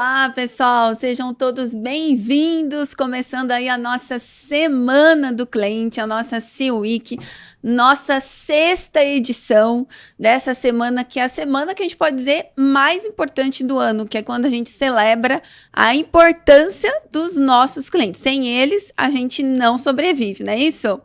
Olá, pessoal, sejam todos bem-vindos, começando aí a nossa Semana do Cliente, a nossa C-Week, nossa sexta edição dessa semana, que é a semana que a gente pode dizer mais importante do ano, que é quando a gente celebra a importância dos nossos clientes. Sem eles, a gente não sobrevive, não é isso?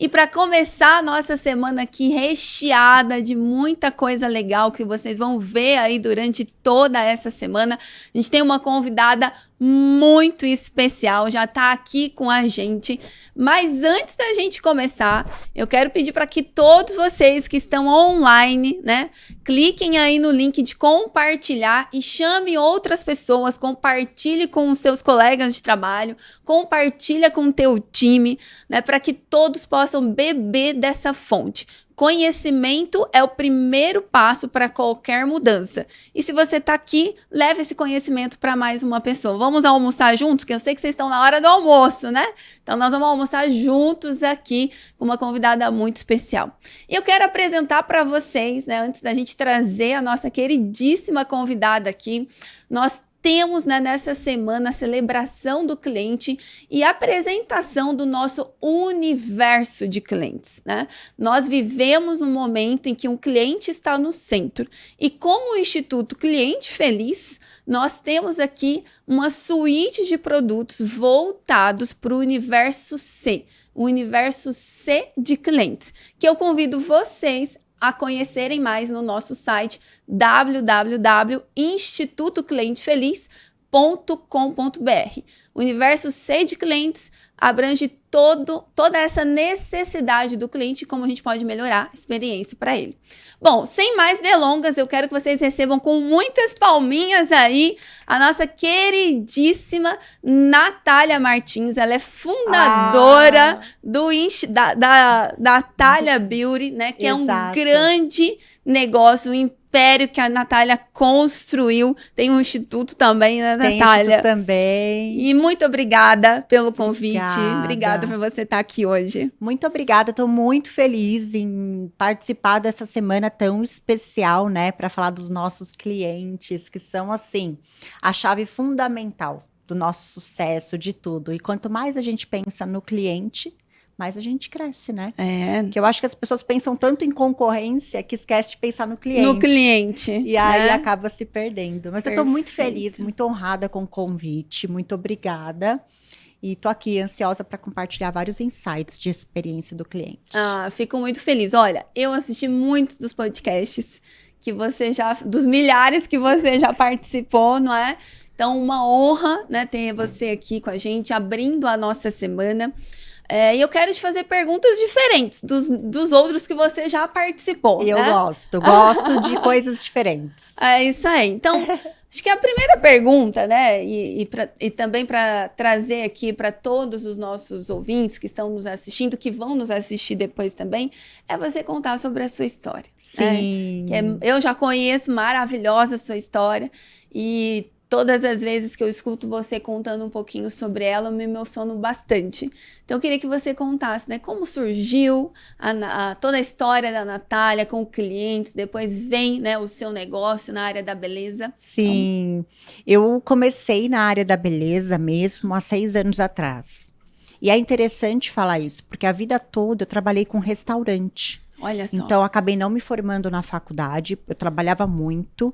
E para começar a nossa semana aqui recheada de muita coisa legal que vocês vão ver aí durante toda essa semana, a gente tem uma convidada muito especial, já está aqui com a gente. Mas antes da gente começar, eu quero pedir para que todos vocês que estão online, né, cliquem aí no link de compartilhar e chame outras pessoas, compartilhe com os seus colegas de trabalho, compartilha com o teu time, né, para que todos possam beber dessa fonte. Conhecimento é o primeiro passo para qualquer mudança. E se você está aqui, leve esse conhecimento para mais uma pessoa. Vamos almoçar juntos? Que eu sei que vocês estão na hora do almoço, né? Então, nós vamos almoçar juntos aqui com uma convidada muito especial. E eu quero apresentar para vocês, né, antes da gente trazer a nossa queridíssima convidada aqui, nós temos, né, nessa semana a celebração do cliente e a apresentação do nosso universo de clientes, né? Nós vivemos um momento em que um cliente está no centro e como o Instituto Cliente Feliz, nós temos aqui uma suíte de produtos voltados para o universo C de clientes, que eu convido vocês a conhecerem mais no nosso site www.institutoclientefeliz.com.br. O universo C de clientes abrange toda essa necessidade do cliente e como a gente pode melhorar a experiência para ele. Bom, sem mais delongas, eu quero que vocês recebam com muitas palminhas aí a nossa queridíssima Natália Martins. Ela é fundadora da Natália Beauty, né? Que Exato. É um grande negócio, um império que a Natália construiu. Tem um instituto também, né, Natália? Tem instituto também. E muito obrigada pelo convite. Obrigada por você estar aqui hoje. Muito obrigada, estou muito feliz em participar dessa semana tão especial, né, para falar dos nossos clientes, que são, assim, a chave fundamental do nosso sucesso, de tudo. E quanto mais a gente pensa no cliente, mais a gente cresce, né? Porque eu acho que as pessoas pensam tanto em concorrência que esquece de pensar no cliente. No cliente. E aí acaba se perdendo. Mas eu tô muito feliz, muito honrada com o convite. Muito obrigada. E tô aqui ansiosa para compartilhar vários insights de experiência do cliente. Fico muito feliz. Olha, eu assisti muitos dos podcasts que você dos milhares que você já participou, não é? Então, uma honra, né, ter você aqui com a gente, abrindo a nossa semana. E eu quero te fazer perguntas diferentes dos outros que você já participou. Eu né? gosto de coisas diferentes. É isso aí. Então, acho que a primeira pergunta, né, e também para trazer aqui para todos os nossos ouvintes que estão nos assistindo, que vão nos assistir depois também, é você contar sobre a sua história. Sim. Né? Eu já conheço maravilhosa a sua história e todas as vezes que eu escuto você contando um pouquinho sobre ela, eu me emociono bastante. Então, eu queria que você contasse, né, como surgiu toda a história da Natália com clientes, depois vem, né, o seu negócio na área da beleza. Sim, eu comecei na área da beleza mesmo há 6 anos atrás. E é interessante falar isso, porque a vida toda eu trabalhei com restaurante. Olha só. Então, eu acabei não me formando na faculdade, eu trabalhava muito.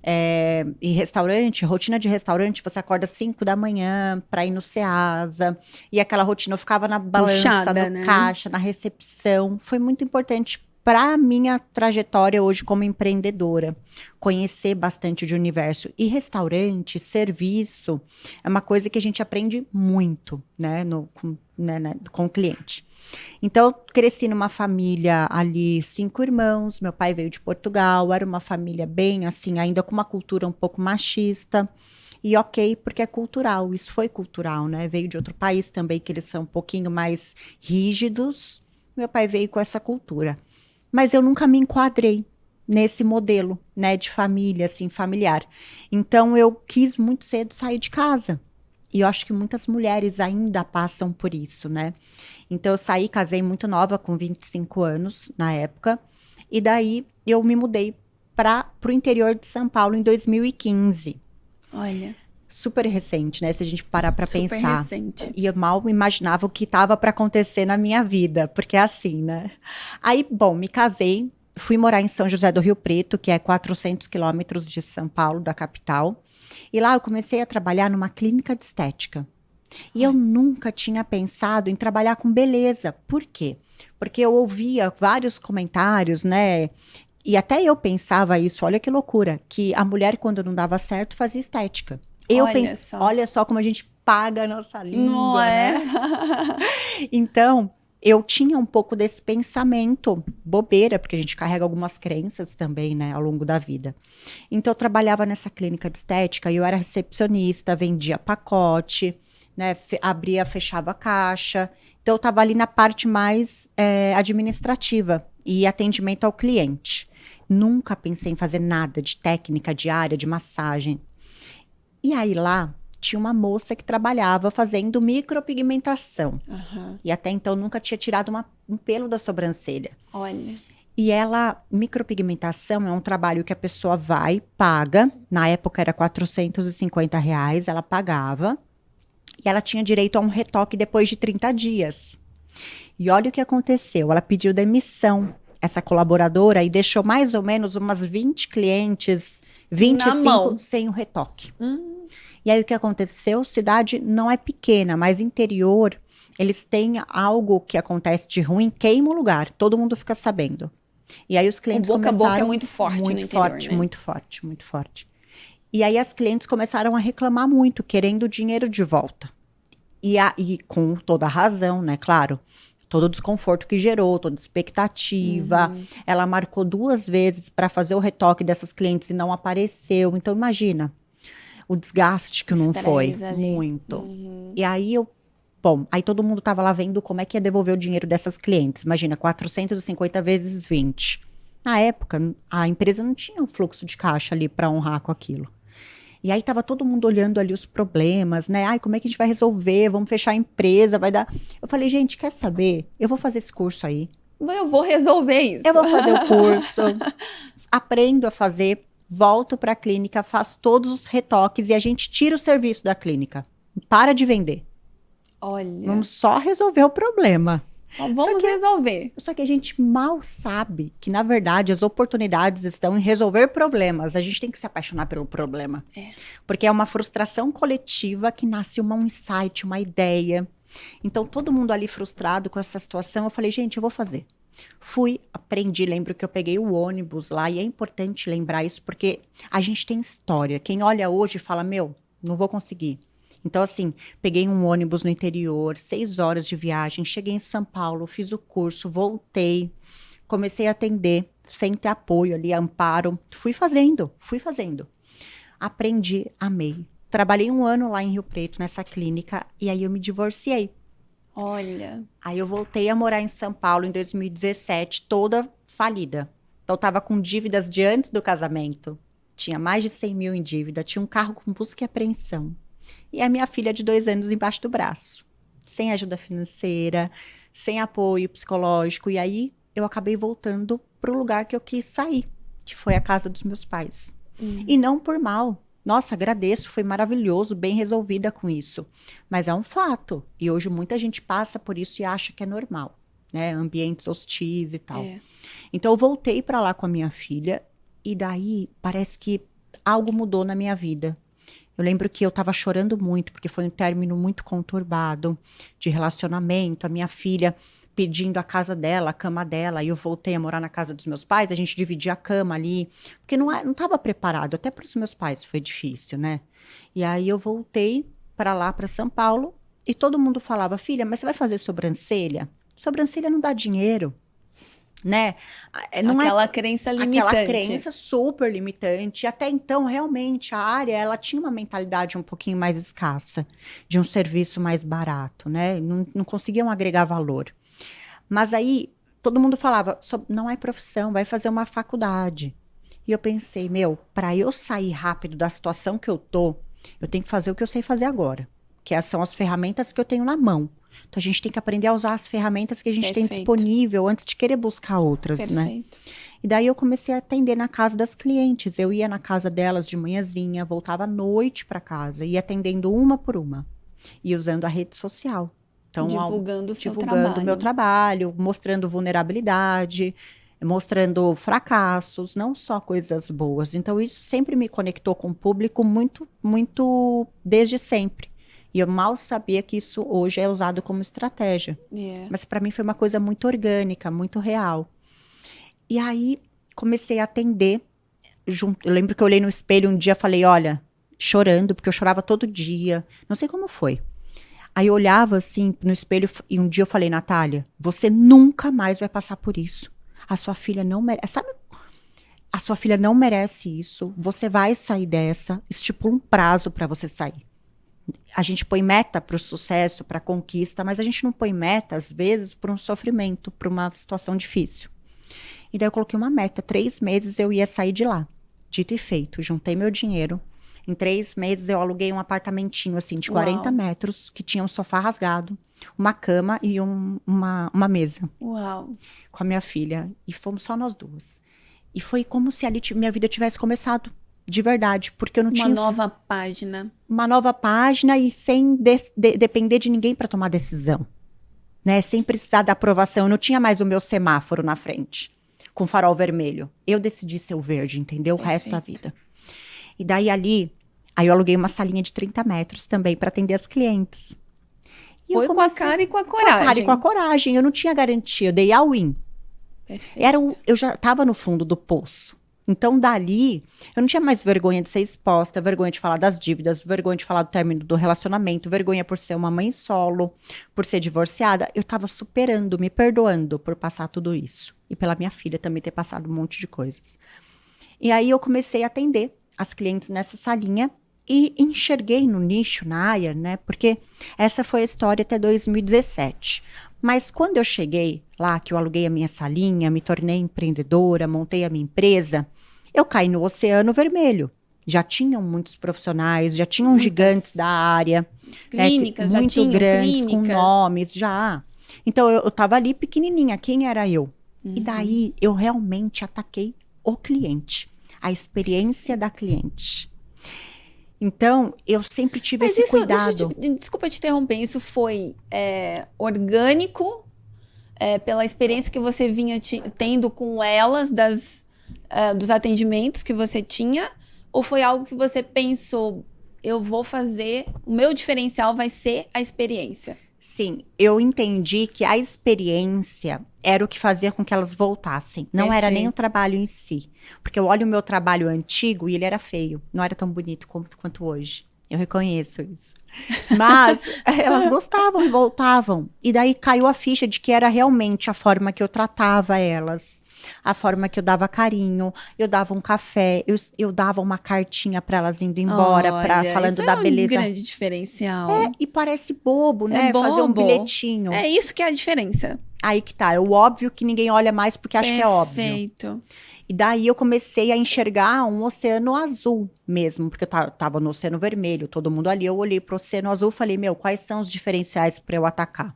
Em restaurante, rotina de restaurante, você acorda 5 da manhã para ir no Ceasa, e aquela rotina eu ficava na balança, puxada, no né? caixa, na recepção. Foi muito importante para a minha trajetória hoje como empreendedora, conhecer bastante de universo. E restaurante, serviço, é uma coisa que a gente aprende muito, né, com o cliente. Então, eu cresci numa família ali, 5 irmãos, meu pai veio de Portugal, era uma família bem, assim, ainda com uma cultura um pouco machista, e ok, porque é cultural, isso foi cultural, né, veio de outro país também, que eles são um pouquinho mais rígidos, meu pai veio com essa cultura. Mas eu nunca me enquadrei nesse modelo, né, de família, assim, familiar. Então, eu quis muito cedo sair de casa. E eu acho que muitas mulheres ainda passam por isso, né? Então, eu casei muito nova, com 25 anos, na época. E daí, eu me mudei para o interior de São Paulo em 2015. Olha. super recente, né? Se a gente parar pra Super pensar. recente. E eu mal imaginava o que tava pra acontecer na minha vida, porque é assim, né? Aí, bom, me casei, fui morar em São José do Rio Preto, que é 400 quilômetros de São Paulo, da capital. E lá eu comecei a trabalhar numa clínica de estética. E eu nunca tinha pensado em trabalhar com beleza. Por quê? Porque eu ouvia vários comentários, né? E até eu pensava isso, olha que loucura, que a mulher, quando não dava certo, fazia estética. Olha só. Olha só como a gente paga a nossa Não língua, é? né? Então, eu tinha um pouco desse pensamento bobeira, porque a gente carrega algumas crenças também, né, ao longo da vida. Então, eu trabalhava nessa clínica de estética e eu era recepcionista, vendia pacote, né, abria, fechava a caixa. Então, eu estava ali na parte mais administrativa e atendimento ao cliente. Nunca pensei em fazer nada de técnica, de área, de massagem. E aí lá tinha uma moça que trabalhava fazendo micropigmentação. Aham. E até então nunca tinha tirado um pelo da sobrancelha. Olha. E micropigmentação é um trabalho que a pessoa vai, paga. Na época era R$ 450, ela pagava. E ela tinha direito a um retoque depois de 30 dias. E olha o que aconteceu, ela pediu demissão, essa colaboradora, e deixou mais ou menos umas 20 clientes, 25 sem o retoque. E aí o que aconteceu? Cidade não é pequena, mas interior, eles têm algo que acontece de ruim, queima o lugar, todo mundo fica sabendo. E aí os clientes O boca a começaram... boca é muito forte no muito interior, forte, né? muito forte, muito forte. E aí as clientes começaram a reclamar muito, querendo o dinheiro de volta. E com toda a razão, né? Claro, todo o desconforto que gerou, toda a expectativa. Ela marcou 2 vezes para fazer o retoque dessas clientes e não apareceu. Então, imagina o desgaste que não foi. Estresse ali. Muito. E aí bom, aí todo mundo tava lá vendo como é que ia devolver o dinheiro dessas clientes. Imagina, 450 vezes 20. Na época, a empresa não tinha um fluxo de caixa ali para honrar com aquilo. E aí tava todo mundo olhando ali os problemas, né? Ai, como é que a gente vai resolver? Vamos fechar a empresa, vai dar... Eu falei, gente, quer saber? Eu vou fazer esse curso aí. Eu vou resolver isso. Eu vou fazer o curso, aprendo a fazer, volto para a clínica, faço todos os retoques e a gente tira o serviço da clínica. Para de vender. Olha. Vamos só resolver o problema. Vamos resolver. Só que a gente mal sabe que, na verdade, as oportunidades estão em resolver problemas. A gente tem que se apaixonar pelo problema. Porque é uma frustração coletiva que nasce um insight, uma ideia. Então, todo mundo ali frustrado com essa situação, eu falei, gente, eu vou fazer. Fui, aprendi, lembro que eu peguei o ônibus lá, e é importante lembrar isso, porque a gente tem história. Quem olha hoje fala, meu, não vou conseguir. Então, assim, peguei um ônibus no interior, 6 horas de viagem, cheguei em São Paulo, fiz o curso, voltei, comecei a atender, sem ter apoio ali, amparo. Fui fazendo. Aprendi, amei. Trabalhei 1 ano lá em Rio Preto, nessa clínica, e aí eu me divorciei. Olha. Aí eu voltei a morar em São Paulo em 2017, toda falida. Então, eu tava com dívidas de antes do casamento. Tinha mais de 100 mil em dívida, tinha um carro com busca e apreensão. E a minha filha de 2 anos embaixo do braço. Sem ajuda financeira, sem apoio psicológico. E aí, eu acabei voltando pro lugar que eu quis sair, que foi a casa dos meus pais. E não por mal. Nossa, agradeço, foi maravilhoso, bem resolvida com isso. Mas é um fato. E hoje muita gente passa por isso e acha que é normal, né? Ambientes hostis e tal. Então eu voltei para lá com a minha filha e daí parece que algo mudou na minha vida. Eu lembro que eu estava chorando muito, porque foi um término muito conturbado de relacionamento. A minha filha pedindo a casa dela, a cama dela, e eu voltei a morar na casa dos meus pais, a gente dividia a cama ali, porque não estava preparado, até para os meus pais foi difícil, né? E aí eu voltei para lá, para São Paulo, e todo mundo falava, filha, mas você vai fazer sobrancelha? Sobrancelha não dá dinheiro, né? Não aquela crença limitante. Aquela crença super limitante. Até então, realmente, a área, ela tinha uma mentalidade um pouquinho mais escassa, de um serviço mais barato, né? Não conseguiam agregar valor. Mas aí, todo mundo falava, não é profissão, vai fazer uma faculdade. E eu pensei, para eu sair rápido da situação que eu tenho que fazer o que eu sei fazer agora, que são as ferramentas que eu tenho na mão. Então, a gente tem que aprender a usar as ferramentas que a gente tem Perfeito. disponível antes de querer buscar outras, né? Perfeito. E daí eu comecei a atender na casa das clientes. Eu ia na casa delas de manhãzinha, voltava à noite para casa, ia atendendo uma por uma. E usando a rede social. Então, Divulgando o seu divulgando o meu trabalho. trabalho, mostrando vulnerabilidade, mostrando fracassos, não só coisas boas. Então, isso sempre me conectou com o público muito, muito desde sempre. E eu mal sabia que isso hoje é usado como estratégia. Yeah. Mas para mim foi uma coisa muito orgânica, muito real. E aí, comecei a atender. Eu lembro que eu olhei no espelho um dia e falei, olha, chorando, porque eu chorava todo dia. Não sei como foi. Aí eu olhava assim no espelho e um dia eu falei, Natália, você nunca mais vai passar por isso. A sua filha não merece. Sabe? A sua filha não merece isso. Você vai sair dessa. Estipula um prazo para você sair. A gente põe meta para o sucesso, para a conquista, mas a gente não põe meta, às vezes, por um sofrimento, por uma situação difícil. E daí eu coloquei uma meta. 3 meses eu ia sair de lá. Dito e feito. Juntei meu dinheiro. Em 3 meses eu aluguei um apartamentinho, assim, de 40 Uau. metros, que tinha um sofá rasgado, uma cama e uma mesa Uau. com a minha filha. E fomos só nós duas. E foi como se ali minha vida tivesse começado, de verdade, porque eu não Uma tinha nova página. uma nova página e sem depender de ninguém para tomar decisão, né? Sem precisar da aprovação. Eu não tinha mais o meu semáforo na frente, com farol vermelho. Eu decidi ser o verde, entendeu? O resto da vida. E daí aí eu aluguei uma salinha de 30 metros também para atender as clientes. E Foi eu com a cara e com a coragem. Com a cara e com a coragem. Eu não tinha garantia, eu dei all-in. Perfeito. Eu já estava no fundo do poço. Então, dali, eu não tinha mais vergonha de ser exposta, vergonha de falar das dívidas, vergonha de falar do término do relacionamento, vergonha por ser uma mãe solo, por ser divorciada. Eu estava superando, me perdoando por passar tudo isso. E pela minha filha também ter passado um monte de coisas. E aí eu comecei a atender as clientes nessa salinha e enxerguei no nicho, na área, né? Porque essa foi a história até 2017. Mas quando eu cheguei lá, que eu aluguei a minha salinha, me tornei empreendedora, montei a minha empresa, eu caí no Oceano Vermelho. Já tinham muitos profissionais, já tinham gigantes da área. Clínicas, já muito tinham grandes, com clínicas. nomes, já. Então, eu estava ali pequenininha, quem era eu? E daí, eu realmente ataquei o cliente, a experiência da cliente. Então, eu sempre tive Mas esse isso, cuidado. desculpa te interromper, isso foi orgânico pela experiência que você vinha tendo com elas, dos atendimentos que você tinha, ou foi algo que você pensou, eu vou fazer, o meu diferencial vai ser a experiência? Sim, eu entendi que a experiência era o que fazia com que elas voltassem. Não era nem o trabalho em si. Porque eu olho o meu trabalho antigo e ele era feio. Não era tão bonito quanto hoje. Eu reconheço isso. Mas elas gostavam e voltavam. E daí caiu a ficha de que era realmente a forma que eu tratava elas. A forma que eu dava carinho, eu dava um café, eu dava uma cartinha para elas indo embora, falando isso da beleza. É um grande diferencial. E parece bobo, né? É bobo. Fazer um bilhetinho. É isso que é a diferença. Aí que tá, é o óbvio que ninguém olha mais porque acha que é óbvio. Perfeito. E daí eu comecei a enxergar um oceano azul mesmo, porque eu tava no oceano vermelho, todo mundo ali, eu olhei pro oceano azul e falei, quais são os diferenciais para eu atacar?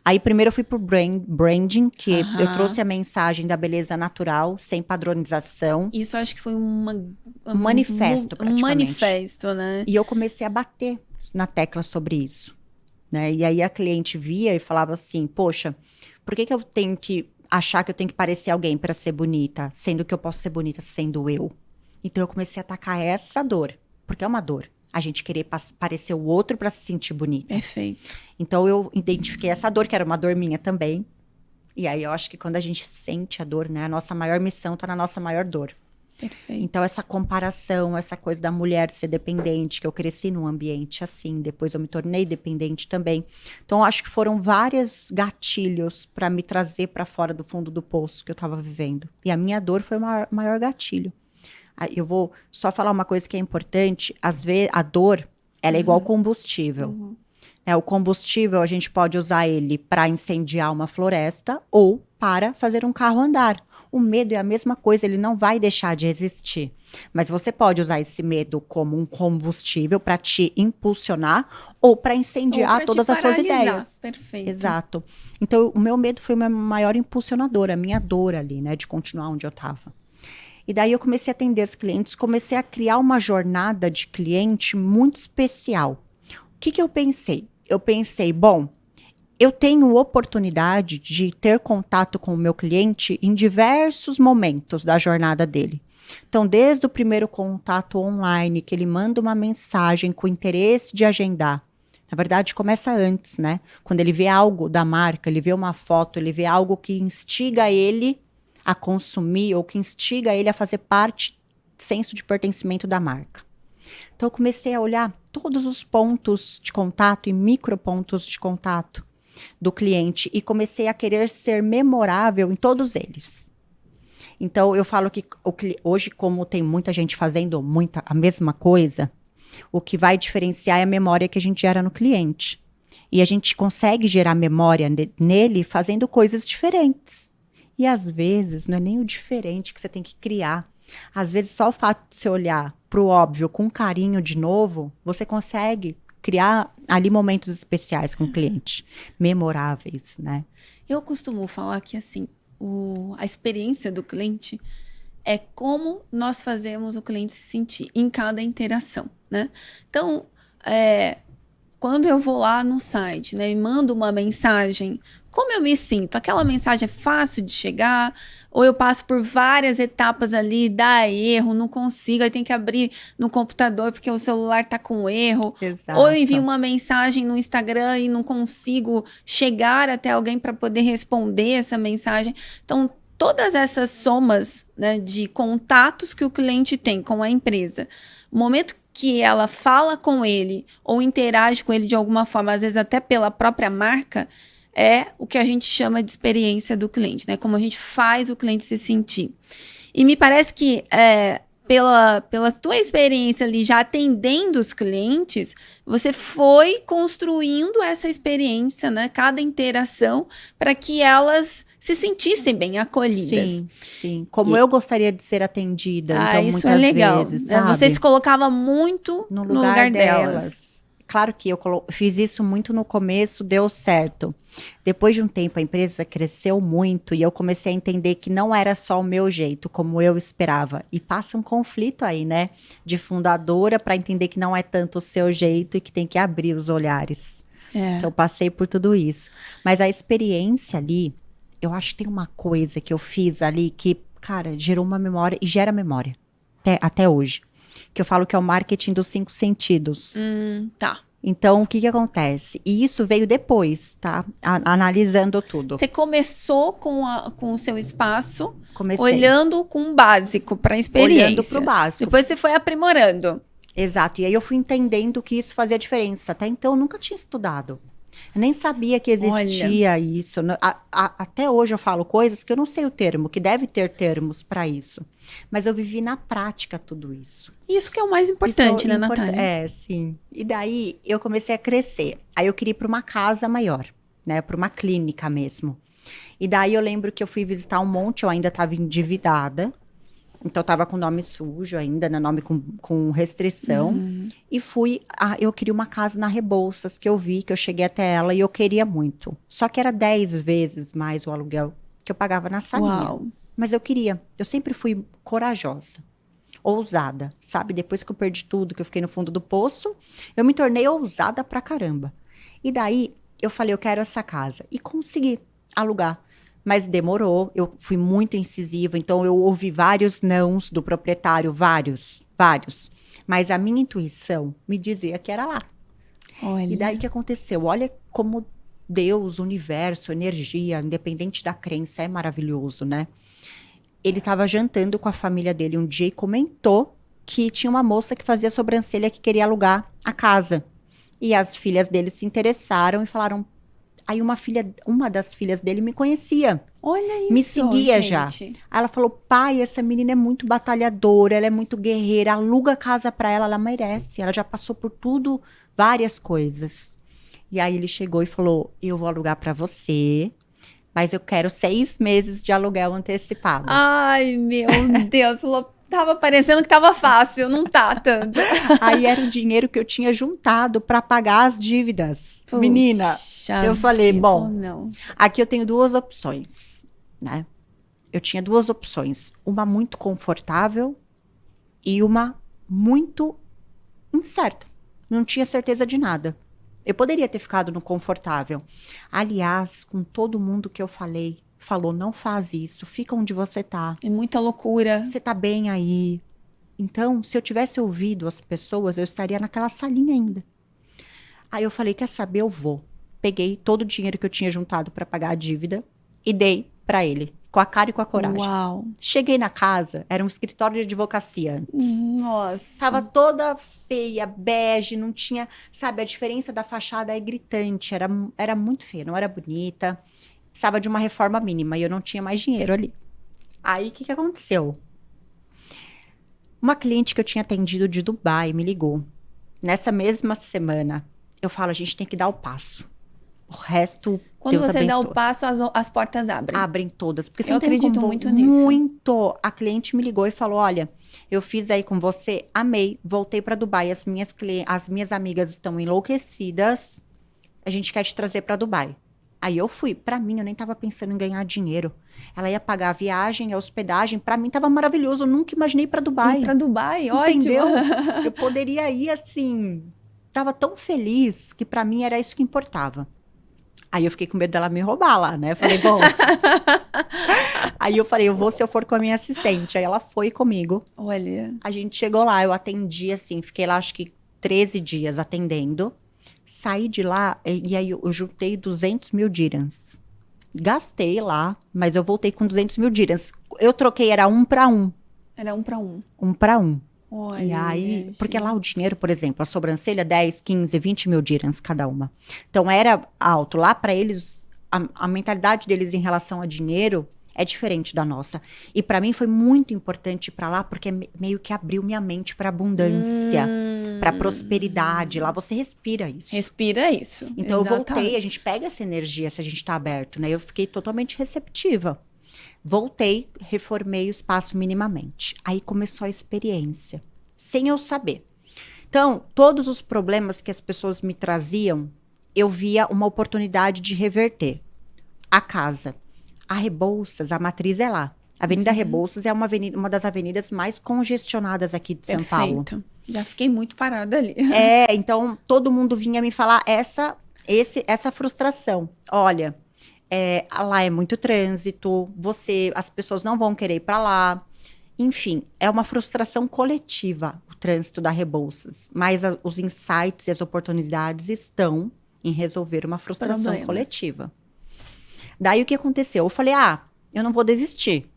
Aí primeiro eu fui pro branding, que eu trouxe a mensagem da beleza natural, sem padronização. Isso eu acho que foi um manifesto, praticamente. Um manifesto, né? E eu comecei a bater na tecla sobre isso, né? E aí a cliente via e falava assim, poxa, por que eu tenho que achar que eu tenho que parecer alguém para ser bonita, sendo que eu posso ser bonita sendo eu? Então eu comecei a atacar essa dor, porque é uma dor. A gente querer parecer o outro para se sentir bonita. Perfeito. Então eu identifiquei essa dor, que era uma dor minha também. E aí eu acho que quando a gente sente a dor, né, a nossa maior missão tá na nossa maior dor. Perfeito. Então essa comparação, essa coisa da mulher ser dependente, que eu cresci num ambiente assim, depois eu me tornei dependente também. Então eu acho que foram vários gatilhos para me trazer para fora do fundo do poço que eu estava vivendo. E a minha dor foi o maior gatilho. Eu vou só falar uma coisa que é importante. Às vezes, a dor, ela é igual combustível. O combustível, a gente pode usar ele para incendiar uma floresta ou para fazer um carro andar. O medo é a mesma coisa, ele não vai deixar de existir. Mas você pode usar esse medo como um combustível para te impulsionar ou para incendiar todas as suas ideias. Perfeito. Exato. Então, o meu medo foi o meu maior impulsionador, a minha dor ali, né, de continuar onde eu estava. E daí eu comecei a atender os clientes, comecei a criar uma jornada de cliente muito especial. O que eu pensei? Eu pensei, bom, eu tenho oportunidade de ter contato com o meu cliente em diversos momentos da jornada dele. Então, desde o primeiro contato online, que ele manda uma mensagem com interesse de agendar. Na verdade, começa antes, né? Quando ele vê algo da marca, ele vê uma foto, ele vê algo que instiga ele a consumir ou que instiga ele a fazer parte, senso de pertencimento da marca. Então, eu comecei a olhar todos os pontos de contato e micropontos de contato do cliente e comecei a querer ser memorável em todos eles. Então, eu falo que hoje, como tem muita gente fazendo a mesma coisa, o que vai diferenciar é a memória que a gente gera no cliente. E a gente consegue gerar memória nele fazendo coisas diferentes. E às vezes, não é nem o diferente que você tem que criar. Às vezes, só o fato de você olhar para o óbvio com carinho de novo, você consegue criar ali momentos especiais com o cliente, memoráveis, né? Eu costumo falar que, assim, a experiência do cliente é como nós fazemos o cliente se sentir em cada interação, né? Então, quando eu vou lá no site, né, e mando uma mensagem, como eu me sinto? Aquela mensagem é fácil de chegar? Ou eu passo por várias etapas ali, dá erro, não consigo, aí tem que abrir no computador porque o celular tá com erro. Exato. Ou eu envio uma mensagem no Instagram e não consigo chegar até alguém para poder responder essa mensagem. Então, todas essas somas, né, de contatos que o cliente tem com a empresa, o momento que ela fala com ele ou interage com ele de alguma forma, às vezes até pela própria marca, é o que a gente chama de experiência do cliente, né? Como a gente faz o cliente se sentir. E me parece que pela tua experiência ali já atendendo os clientes, você foi construindo essa experiência, né? Cada interação para que elas se sentissem bem acolhidas. Sim, sim. Como eu gostaria de ser atendida, então isso muitas é legal, vezes, né? sabe? Você se colocava muito no lugar delas. Claro que eu fiz isso muito no começo, deu certo. Depois de um tempo, a empresa cresceu muito e eu comecei a entender que não era só o meu jeito, como eu esperava. E passa um conflito aí, né? De fundadora para entender que não é tanto o seu jeito e que tem que abrir os olhares. Então, passei por tudo isso. Mas a experiência ali, eu acho que tem uma coisa que eu fiz ali que, cara, gerou uma memória e gera memória. Até hoje. Que eu falo que é o marketing dos 5 sentidos. Tá. Então, o que acontece? E isso veio depois, tá? Analisando tudo. Você começou com o seu espaço, Comecei. olhando com o básico para a experiência. Olhando para o básico. Depois você foi aprimorando. Exato. E aí eu fui entendendo que isso fazia diferença. Até então, eu nunca tinha estudado. Eu nem sabia que existia isso. Até hoje eu falo coisas que eu não sei o termo, que deve ter termos para isso. Mas eu vivi na prática tudo isso. Isso que é o mais importante, né, Natália? Sim. E daí eu comecei a crescer. Aí eu queria ir para uma casa maior, né? Para uma clínica mesmo. E daí eu lembro que eu fui visitar um monte, eu ainda estava endividada. Então, eu tava com nome sujo ainda, né? Nome com restrição. E eu queria uma casa na Rebouças, que eu vi, que eu cheguei até ela e eu queria muito. Só que era 10 vezes mais o aluguel que eu pagava na salinha. Uau. Mas eu queria. Eu sempre fui corajosa, ousada, sabe? Depois que eu perdi tudo, que eu fiquei no fundo do poço, eu me tornei ousada pra caramba. E daí, eu falei, eu quero essa casa. E consegui alugar. Mas demorou, eu fui muito incisiva, então eu ouvi vários nãos do proprietário, vários. Mas a minha intuição me dizia que era lá. Olha. E daí o que aconteceu? Olha como Deus, universo, energia, independente da crença, é maravilhoso, né? Ele estava jantando com a família dele um dia e comentou que tinha uma moça que fazia sobrancelha que queria alugar a casa. E as filhas dele se interessaram e falaram. Aí uma das filhas dele me conhecia. Olha isso, me seguia gente. já. Aí ela falou, pai, essa menina é muito batalhadora, ela é muito guerreira, aluga a casa pra ela, ela merece. Ela já passou por tudo, várias coisas. E aí ele chegou e falou, eu vou alugar pra você, mas eu quero 6 meses de aluguel antecipado. Ai, meu Deus, falou, Tava parecendo que tava fácil, não tá tanto. Aí era o dinheiro que eu tinha juntado para pagar as dívidas. Puxa Menina, eu falei, vida, bom, não. aqui eu tenho duas opções, né? Eu tinha duas opções, uma muito confortável e uma muito incerta. Não tinha certeza de nada. Eu poderia ter ficado no confortável. Aliás, com todo mundo que eu falei, falou, não faz isso, fica onde você tá. É muita loucura. Você tá bem aí. Então, se eu tivesse ouvido as pessoas, eu estaria naquela salinha ainda. Aí eu falei, quer saber, eu vou. Peguei todo o dinheiro que eu tinha juntado para pagar a dívida e dei para ele, com a cara e com a coragem. Uau. Cheguei na casa, era um escritório de advocacia antes. Nossa. Tava toda feia, bege, não tinha, sabe, a diferença da fachada é gritante, era muito feia, não era bonita, precisava de uma reforma mínima e eu não tinha mais dinheiro ali. Aí, o que aconteceu? Uma cliente que eu tinha atendido de Dubai me ligou. Nessa mesma semana, eu falo, a gente tem que dar o passo. O resto, Quando Deus você dá abençoe. o passo, as portas abrem. Abrem todas. Porque você Eu não tem acredito como, muito nisso. Muito. A cliente me ligou e falou, olha, eu fiz aí com você, amei, voltei para Dubai, as minhas amigas estão enlouquecidas, a gente quer te trazer para Dubai. Aí eu fui. Para mim, eu nem tava pensando em ganhar dinheiro. Ela ia pagar a viagem, a hospedagem. Para mim, tava maravilhoso. Eu nunca imaginei ir para Dubai. Ir pra Dubai, Entendeu? ótimo. Eu poderia ir assim. Tava tão feliz que para mim era isso que importava. Aí eu fiquei com medo dela me roubar lá, né? Falei, bom. Aí eu falei, eu vou se eu for com a minha assistente. Aí ela foi comigo. Olha. A gente chegou lá, eu atendi assim, fiquei lá acho que 13 dias atendendo. Saí de lá e aí eu juntei 200 mil dirhams. Gastei lá, mas eu voltei com 200 mil dirhams. Eu troquei, era 1 para 1. Era 1 para 1. 1 para 1. Olha, E aí, gente. porque lá o dinheiro, por exemplo, a sobrancelha, 10, 15, 20 mil dirhams cada uma. Então era alto. Lá para eles, a mentalidade deles em relação a dinheiro é diferente da nossa. E para mim foi muito importante ir para lá, porque meio que abriu minha mente para abundância, para prosperidade. Lá você respira isso. Respira isso. Então eu Exatamente. voltei, a gente pega essa energia se a gente tá aberto, né? Eu fiquei totalmente receptiva. Voltei, reformei o espaço minimamente. Aí começou a experiência, sem eu saber. Então, todos os problemas que as pessoas me traziam, eu via uma oportunidade de reverter. A casa. A Rebouças, a matriz é lá. A Avenida Rebouças é uma das avenidas mais congestionadas aqui de São Paulo. Perfeito. Já fiquei muito parada ali. É, então todo mundo vinha me falar essa frustração. Olha, lá é muito trânsito, as pessoas não vão querer ir para lá. Enfim, é uma frustração coletiva o trânsito da Rebouças. Mas os insights e as oportunidades estão em resolver uma frustração Problemas. coletiva. Daí o que aconteceu? Eu falei, eu não vou desistir.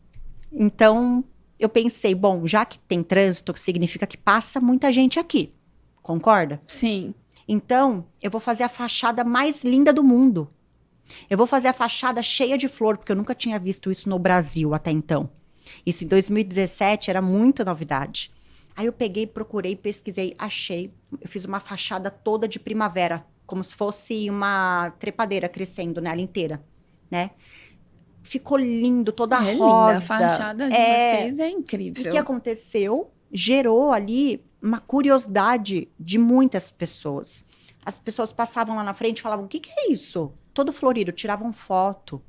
Então eu pensei, bom, já que tem trânsito, significa que passa muita gente aqui. Concorda? Sim. Então, eu vou fazer a fachada mais linda do mundo. Eu vou fazer a fachada cheia de flor, porque eu nunca tinha visto isso no Brasil até então. Isso em 2017 era muita novidade. Aí eu peguei, procurei, pesquisei, achei. Eu fiz uma fachada toda de primavera, como se fosse uma trepadeira crescendo, né, ela inteira, né? Ficou lindo, toda rosa. Linda. A fachada de vocês é incrível. E o que aconteceu? Gerou ali uma curiosidade de muitas pessoas. As pessoas passavam lá na frente e falavam, o que é isso? Todo florido, tiravam foto.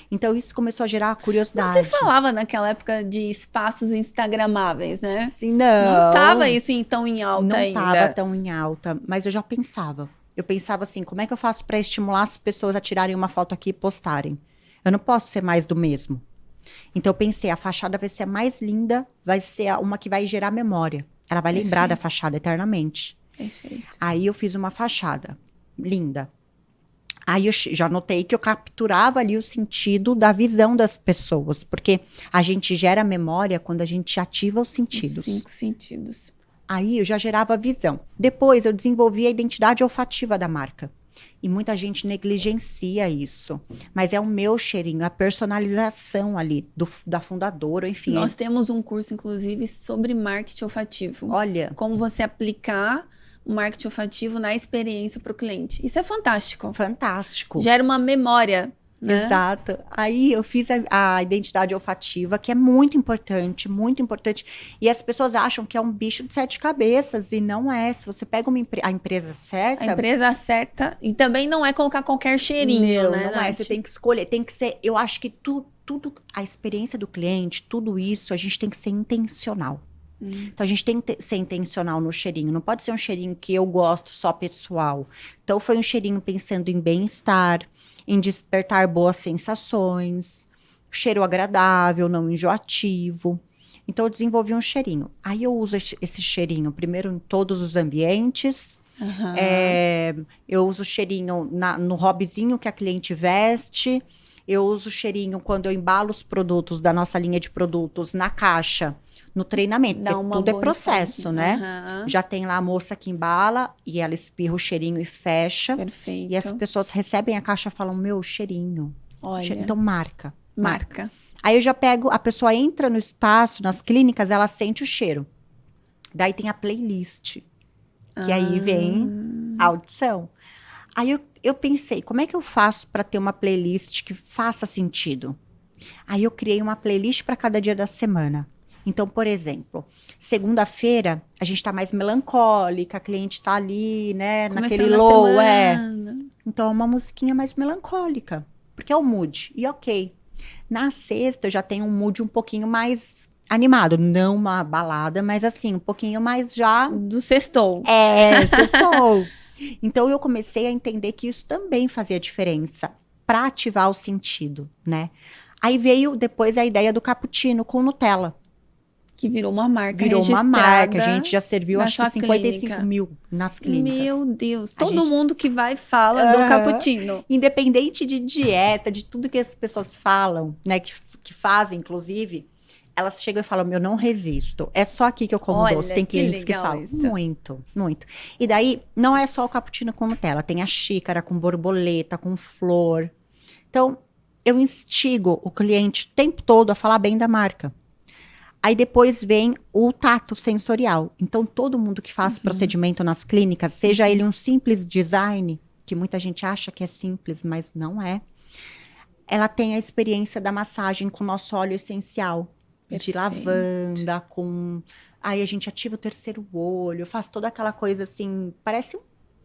Então isso começou a gerar curiosidade. Não se falava naquela época de espaços instagramáveis, né? Sim, não. Não tava isso tão em alta ainda. Não tava tão em alta, mas eu já pensava. Eu pensava assim, como é que eu faço para estimular as pessoas a tirarem uma foto aqui e postarem? Eu não posso ser mais do mesmo. Então eu pensei, a fachada vai ser a mais linda, vai ser uma que vai gerar memória. Ela vai lembrar da fachada eternamente. Perfeito. Aí eu fiz uma fachada linda. Aí eu já notei que eu capturava ali o sentido da visão das pessoas, porque a gente gera memória quando a gente ativa os sentidos. Os 5 sentidos. Aí eu já gerava a visão. Depois eu desenvolvi a identidade olfativa da marca. E muita gente negligencia isso. Mas é o meu cheirinho, a personalização ali da fundadora, enfim. Nós temos um curso, inclusive, sobre marketing olfativo. Olha. Como você aplicar o marketing olfativo na experiência para o cliente. Isso é fantástico. Fantástico. Gera uma memória né? Exato. Aí eu fiz a identidade olfativa, que é muito importante, muito importante. E as pessoas acham que é um bicho de 7 cabeças, e não é. Se você pega a empresa certa... A empresa certa. E também não é colocar qualquer cheirinho, Não, né, não é. Nath? Você tem que escolher. Tem que ser... Eu acho que tudo, a experiência do cliente, tudo isso, a gente tem que ser intencional. Então, a gente tem que ser intencional no cheirinho. Não pode ser um cheirinho que eu gosto só pessoal. Então, foi um cheirinho pensando em bem-estar, em despertar boas sensações, cheiro agradável, não enjoativo. Então, eu desenvolvi um cheirinho. Aí, eu uso esse cheirinho primeiro em todos os ambientes. Aham. Eu uso o cheirinho no hobbyzinho que a cliente veste. Eu uso o cheirinho quando eu embalo os produtos da nossa linha de produtos na caixa, no treinamento. Dá uma Tudo é borrifada. processo, né? Aham. Já tem lá a moça que embala e ela espirra o cheirinho e fecha. Perfeito. E as pessoas recebem a caixa e falam, meu, cheirinho. Olha, Então, marca. marca. Aí eu já pego, a pessoa entra no espaço, nas clínicas, ela sente o cheiro. Daí tem a playlist, que aí vem a audição. Aí eu pensei, como é que eu faço para ter uma playlist que faça sentido? Aí eu criei uma playlist para cada dia da semana. Então, por exemplo, segunda-feira a gente tá mais melancólica, a cliente tá ali, né, naquele Começando a low, semana. Então é uma musiquinha mais melancólica, porque é o mood. E ok. Na sexta eu já tenho um mood um pouquinho mais animado, não uma balada, mas assim, um pouquinho mais já Do sextou. sextou. Então eu comecei a entender que isso também fazia diferença para ativar o sentido, né? Aí veio depois a ideia do cappuccino com Nutella. Que virou uma marca Virou uma registrada marca, a gente já serviu na acho que sua 55 clínica. mil nas clínicas. Meu Deus, A todo gente- mundo que vai fala do cappuccino. Independente de dieta, de tudo que as pessoas falam, né, que fazem, inclusive, elas chegam e falam, eu não resisto. É só aqui que eu como Olha, doce. Tem que clientes que legal falam, isso. muito, muito. E daí, não é só o cappuccino com Nutella, tem a xícara com borboleta, com flor. Então, eu instigo o cliente o tempo todo a falar bem da marca. Aí depois vem o tato sensorial. Então, todo mundo que faz procedimento nas clínicas, seja ele um simples design, que muita gente acha que é simples, mas não é. Ela tem a experiência da massagem com nosso óleo essencial. De Perfeito. lavanda, com... Aí a gente ativa o terceiro olho, faz toda aquela coisa assim, parece um...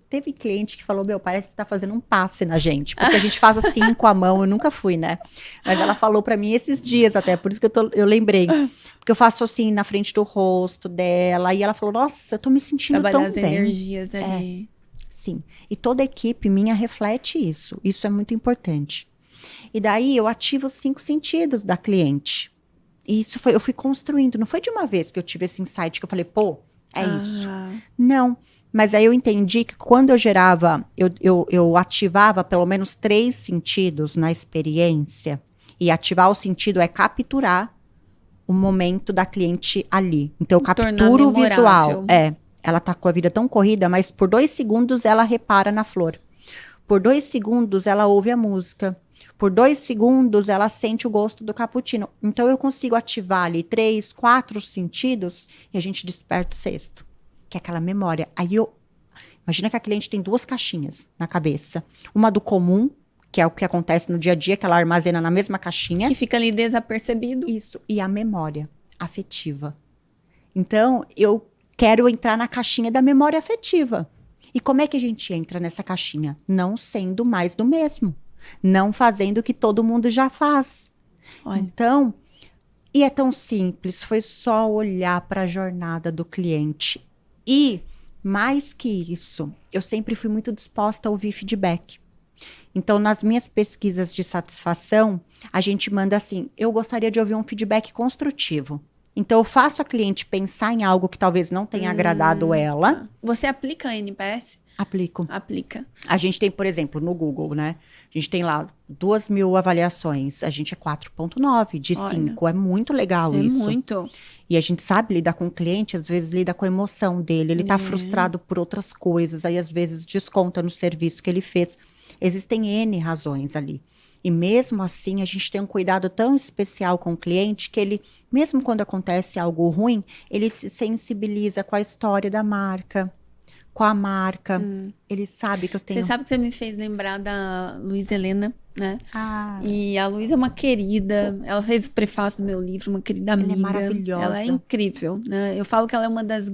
Teve cliente que falou, meu, parece que tá fazendo um passe na gente, porque a gente faz assim com a mão, eu nunca fui, né? Mas ela falou pra mim esses dias até, por isso que eu lembrei. Porque eu faço assim na frente do rosto dela, e ela falou, nossa, eu tô me sentindo Trabalhar tão as bem. energias ali. Sim, e toda a equipe minha reflete isso. Isso é muito importante. E daí eu ativo os 5 sentidos da cliente. E isso eu fui construindo. Não foi de uma vez que eu tive esse insight que eu falei, pô, é isso. Não. Mas aí eu entendi que quando eu gerava, eu ativava pelo menos 3 sentidos na experiência. E ativar o sentido é capturar o momento da cliente ali. Então eu Tornar capturo o visual. memorável. Ela tá com a vida tão corrida, mas por 2 segundos ela repara na flor. Por 2 segundos ela ouve a música. Por 2 segundos ela sente o gosto do cappuccino. Então eu consigo ativar ali 3, 4 sentidos e a gente desperta o sexto, que é aquela memória. Aí imagina que a cliente tem 2 caixinhas na cabeça. Uma do comum, que é o que acontece no dia a dia, que ela armazena na mesma caixinha. Que fica ali desapercebido. Isso, e a memória afetiva. Então, eu quero entrar na caixinha da memória afetiva. E como é que a gente entra nessa caixinha? Não sendo mais do mesmo. Não fazendo o que todo mundo já faz. Olha. Então, e é tão simples, foi só olhar para a jornada do cliente. E, mais que isso, eu sempre fui muito disposta a ouvir feedback. Então, nas minhas pesquisas de satisfação, a gente manda assim, eu gostaria de ouvir um feedback construtivo. Então, eu faço a cliente pensar em algo que talvez não tenha agradado ela. Você aplica a NPS? Aplico. Aplica. A gente tem, por exemplo, no Google, né? A gente tem lá 2.000 avaliações. A gente é 4,9 de 5. É muito legal isso. É muito. E a gente sabe lidar com o cliente, às vezes lida com a emoção dele. Ele tá frustrado por outras coisas. Aí, às vezes, desconta no serviço que ele fez. Existem N razões ali. E mesmo assim, a gente tem um cuidado tão especial com o cliente que ele, mesmo quando acontece algo ruim, ele se sensibiliza com a história da marca, com a marca. Ele sabe que eu tenho... Você sabe que você me fez lembrar da Luísa Helena, né? Ah, E a Luísa é uma querida, ela fez o prefácio do meu livro, uma querida ela é amiga. maravilhosa. Ela é incrível, né? Eu falo que ela é uma das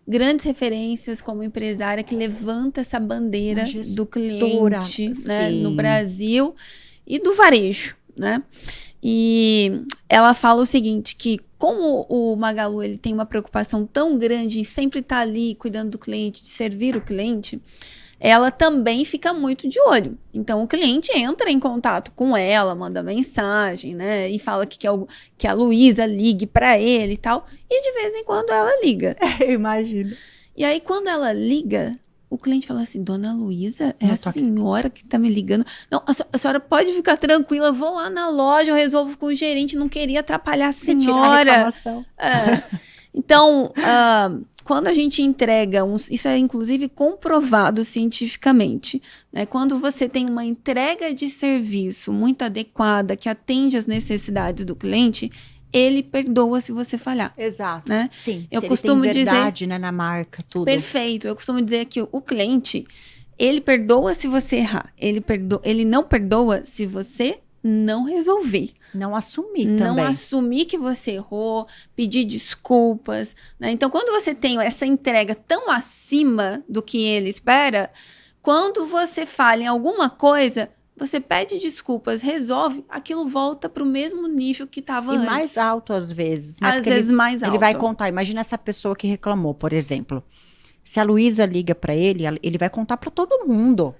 grandes referências como empresária que levanta essa bandeira Uma do gestora, cliente, né, no sim. Brasil e do varejo, né? E ela fala o seguinte, que como o Magalu ele tem uma preocupação tão grande em sempre estar ali cuidando do cliente, de servir o cliente, ela também fica muito de olho. Então, o cliente entra em contato com ela, manda mensagem, né? E fala que a Luísa ligue para ele e tal. E de vez em quando ela liga. Eu imagino. E aí, quando ela liga, o cliente fala assim, Dona Luísa, é Não a tô aqui. senhora que tá me ligando. Não, a senhora pode ficar tranquila, eu vou lá na loja, eu resolvo com o gerente, não queria atrapalhar a Retirar a senhora. reclamação. É. Então, quando a gente entrega, isso é inclusive comprovado cientificamente, né? Quando você tem uma entrega de serviço muito adequada, que atende às necessidades do cliente, ele perdoa se você falhar, Exato. né? Sim. Eu Se costumo ele tem dizer- verdade, né, na marca, tudo. Perfeito. Eu costumo dizer que o cliente, ele perdoa se você errar. Ele não perdoa se você não resolver. Não assumir Não também. assumir que você errou, pedir desculpas, né? Então, quando você tem essa entrega tão acima do que ele espera, quando você falha em alguma coisa, você pede desculpas, resolve, aquilo volta para o mesmo nível que estava E antes. mais alto às vezes. Né? Às Porque vezes mais ele vai alto. contar. Imagina essa pessoa que reclamou, por exemplo. Se a Luísa liga para ele, ele vai contar para todo mundo.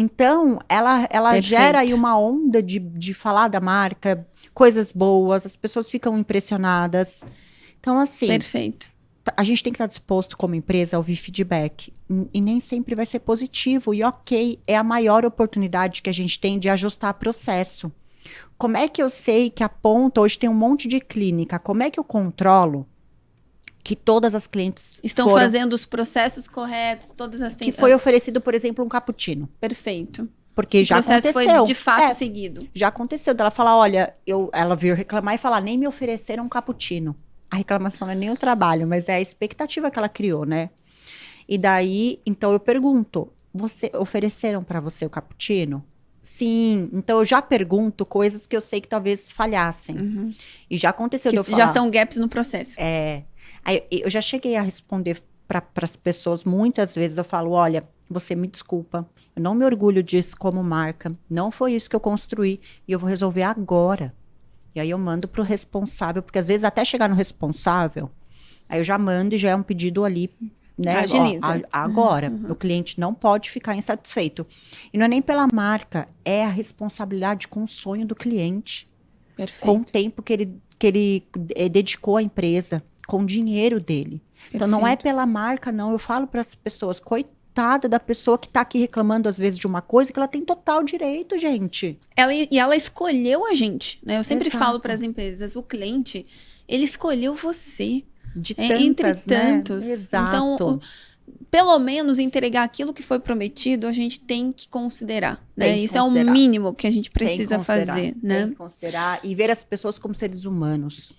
Então, ela Perfeito. gera aí uma onda de falar da marca, coisas boas, as pessoas ficam impressionadas. Então, assim, Perfeito. a gente tem que estar disposto como empresa a ouvir feedback. E nem sempre vai ser positivo. E ok, é a maior oportunidade que a gente tem de ajustar processo. Como é que eu sei que a ponta, hoje tem um monte de clínica, como é que eu controlo que todas as clientes Estão foram, fazendo os processos corretos, todas as que foi oferecido, por exemplo, um cappuccino? Perfeito. Porque já o processo aconteceu. foi de fato É, seguido. já aconteceu dela falar, olha, ela veio reclamar e falar, nem me ofereceram um cappuccino. A reclamação não é nem o trabalho, mas é a expectativa que ela criou, né? E daí, então eu pergunto, ofereceram para você o cappuccino? Sim, então eu já pergunto coisas que eu sei que talvez falhassem. Uhum. E já aconteceu Que de eu falar. já são gaps no processo. Aí eu já cheguei a responder para as pessoas, muitas vezes eu falo, olha, você me desculpa, eu não me orgulho disso como marca, não foi isso que eu construí e eu vou resolver agora. E aí eu mando para o responsável, porque às vezes até chegar no responsável, aí eu já mando e já é um pedido ali, né? Agiliza. Agora, o cliente não pode ficar insatisfeito. E não é nem pela marca, é a responsabilidade com o sonho do cliente, Perfeito. com o tempo que ele dedicou à empresa, com o dinheiro dele. Então não é pela marca, não. Eu falo para as pessoas, coitada da pessoa que está aqui reclamando às vezes de uma coisa que ela tem total direito, gente. Ela escolheu a gente, né? Eu sempre Exato. falo para as empresas, o cliente, ele escolheu você. De Entre tantas, né? tantos. Exato. Então, pelo menos entregar aquilo que foi prometido, a gente tem que considerar, né? Tem que Isso é considerar. o mínimo que a gente Tem que precisa considerar, fazer, Tem né? que considerar e ver as pessoas como seres humanos.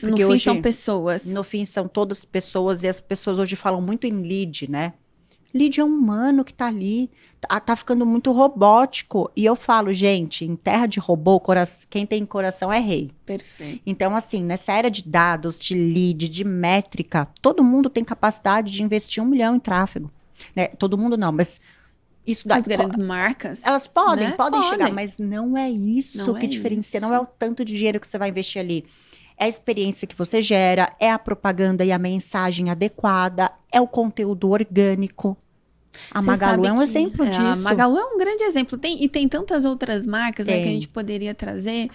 No Porque fim hoje, são pessoas. No fim são todas pessoas e as pessoas hoje falam muito em lead, né? Lead é um humano que tá ali, tá ficando muito robótico. E eu falo, gente, em terra de robô, quem tem coração é rei. Perfeito. Então, assim, nessa era de dados, de lead, de métrica, todo mundo tem capacidade de investir 1 milhão em tráfego. Né? Todo mundo não, mas isso dá. As grandes marcas. Elas podem, né? podem chegar, Podem. mas não é isso Não que é diferencia, isso. não é o tanto de dinheiro que você vai investir ali. É a experiência que você gera, é a propaganda e a mensagem adequada, é o conteúdo orgânico. A Você Magalu sabe é um que, exemplo disso. A Magalu é um grande exemplo. Tem tantas outras marcas, né, que a Tem. gente poderia trazer.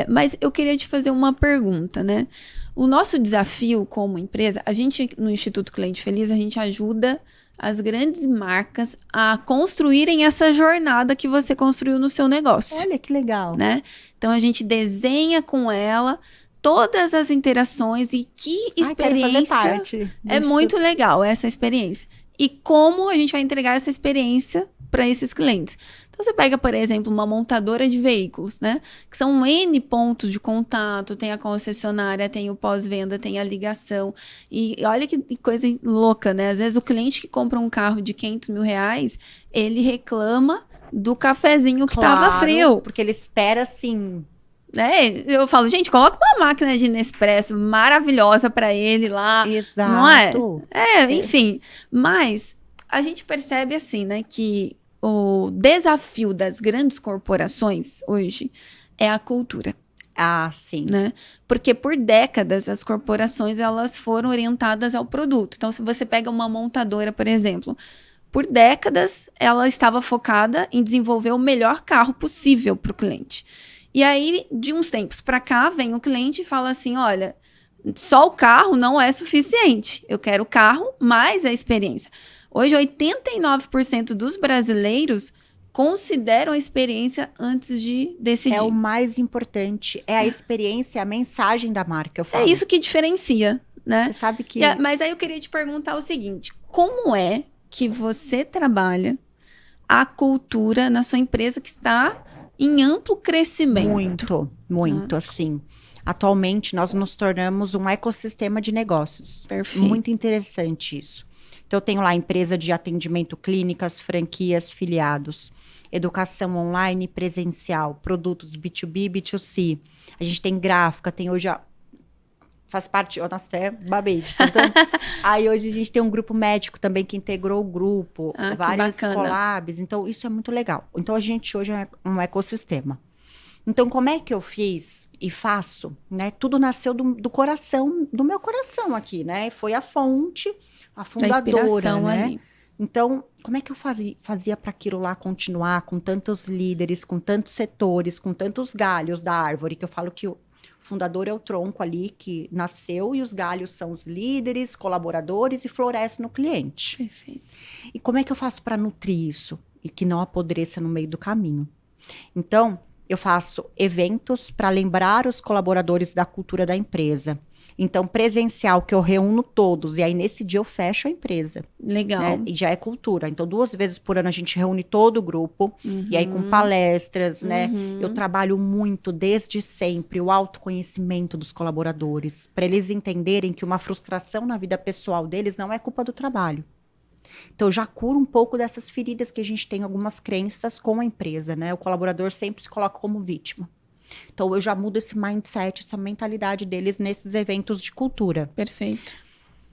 Mas eu queria te fazer uma pergunta, né? O nosso desafio como empresa, a gente, no Instituto Cliente Feliz, a gente ajuda as grandes marcas a construírem essa jornada que você construiu no seu negócio. Olha que legal. Né? Então, a gente desenha com ela todas as interações e que experiência... Quero fazer parte. É muito legal essa experiência. E como a gente vai entregar essa experiência para esses clientes. Então, você pega, por exemplo, uma montadora de veículos, né? Que são N pontos de contato, tem a concessionária, tem o pós-venda, tem a ligação. E olha que coisa louca, né? Às vezes o cliente que compra um carro de 500 mil reais, ele reclama do cafezinho que Claro, tava frio. porque ele espera assim. Né? Eu falo, gente, coloca uma máquina de Nespresso maravilhosa para ele lá, não é? Exato. Enfim. Mas a gente percebe assim, né, que o desafio das grandes corporações hoje é a cultura, Ah, sim. né? Porque por décadas as corporações elas foram orientadas ao produto. Então, se você pega uma montadora, por exemplo, por décadas ela estava focada em desenvolver o melhor carro possível para o cliente. E aí, de uns tempos para cá, vem o cliente e fala assim, olha, só o carro não é suficiente. Eu quero o carro mais a experiência. Hoje, 89% dos brasileiros consideram a experiência antes de decidir. É o mais importante. É a experiência, a mensagem da marca, eu falo. É isso que diferencia, né? Você sabe que... Mas aí eu queria te perguntar o seguinte, como é que você trabalha a cultura na sua empresa que está em amplo crescimento? Muito, assim. Atualmente, nós nos tornamos um ecossistema de negócios. Perfeito. Muito interessante isso. Então, eu tenho lá empresa de atendimento, clínicas, franquias, filiados, educação online, presencial, produtos B2B, B2C. A gente tem gráfica, tem hoje... Faz parte, nossa, até babei de tanto. Aí hoje a gente tem um grupo médico também que integrou o grupo, várias collabs, então isso é muito legal. Então a gente hoje é um ecossistema. Então como é que eu fiz e faço, né? Tudo nasceu do coração, do meu coração aqui, né? Foi a fonte, a fundadora, né? Ali. Então, como é que eu fazia para aquilo lá continuar com tantos líderes, com tantos setores, com tantos galhos da árvore, que eu falo que o fundador é o tronco ali que nasceu e os galhos são os líderes, colaboradores e floresce no cliente. Perfeito. E como é que eu faço para nutrir isso e que não apodreça no meio do caminho? Então, eu faço eventos para lembrar os colaboradores da cultura da empresa. Então, presencial, que eu reúno todos, e aí nesse dia eu fecho a empresa. Legal. Né? E já é cultura. Então, 2 vezes por ano a gente reúne todo o grupo, e aí com palestras, né? Eu trabalho muito, desde sempre, o autoconhecimento dos colaboradores, para eles entenderem que uma frustração na vida pessoal deles não é culpa do trabalho. Então, eu já curo um pouco dessas feridas que a gente tem, algumas crenças com a empresa, né? O colaborador sempre se coloca como vítima. Então, eu já mudo esse mindset, essa mentalidade deles nesses eventos de cultura. Perfeito.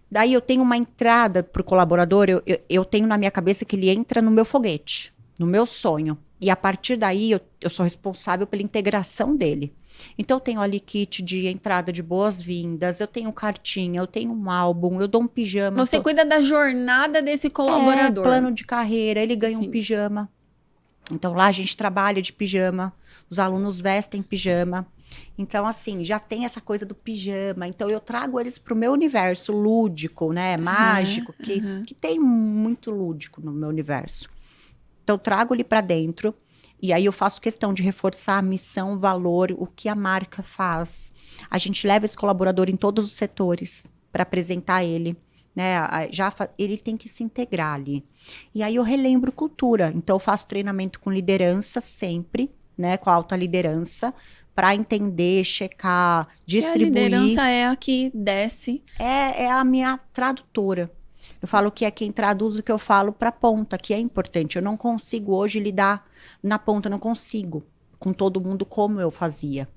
Daí, eu tenho uma entrada para o colaborador, eu tenho na minha cabeça que ele entra no meu foguete, no meu sonho. E a partir daí, eu sou responsável pela integração dele. Então, eu tenho ali kit de entrada de boas-vindas, eu tenho cartinha, eu tenho um álbum, eu dou um pijama. Você cuida da jornada desse colaborador. Plano de carreira, ele ganha um pijama. Então, lá a gente trabalha de pijama, os alunos vestem pijama. Então, assim, já tem essa coisa do pijama. Então, eu trago eles para o meu universo lúdico, né? Mágico, que tem muito lúdico no meu universo. Então, eu trago ele para dentro. E aí, eu faço questão de reforçar a missão, o valor, o que a marca faz. A gente leva esse colaborador em todos os setores para apresentar ele. Né, ele tem que se integrar ali. E aí eu relembro cultura. Então, eu faço treinamento com liderança sempre, né, com a alta liderança, para entender, checar, distribuir. E a liderança é a que desce. É a minha tradutora. Eu falo que é quem traduz o que eu falo para a ponta, que é importante. Eu não consigo hoje lidar na ponta, eu não consigo com todo mundo como eu fazia.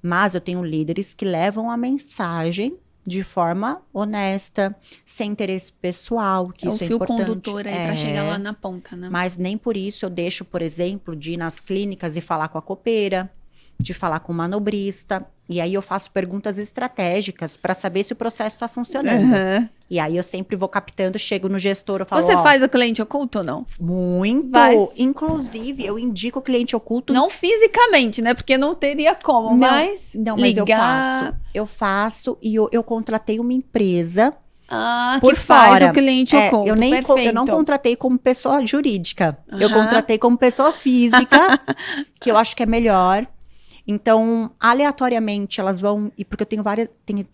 Mas eu tenho líderes que levam a mensagem de forma honesta, sem interesse pessoal, que isso é importante. O fio condutor aí para chegar lá na ponta, né? Mas nem por isso eu deixo, por exemplo, de ir nas clínicas e falar com a copeira, de falar com o manobrista. E aí eu faço perguntas estratégicas para saber se o processo está funcionando. E aí eu sempre vou captando, chego no gestor, eu falo... Você faz o cliente oculto ou não? Muito. Inclusive, eu indico o cliente oculto... Não fisicamente, né? Porque não teria como, mas ligar... Eu faço e eu contratei uma empresa... que faz o cliente oculto. Eu não contratei como pessoa jurídica. Eu contratei como pessoa física, que eu acho que é melhor. Então, aleatoriamente, elas vão... Porque eu tenho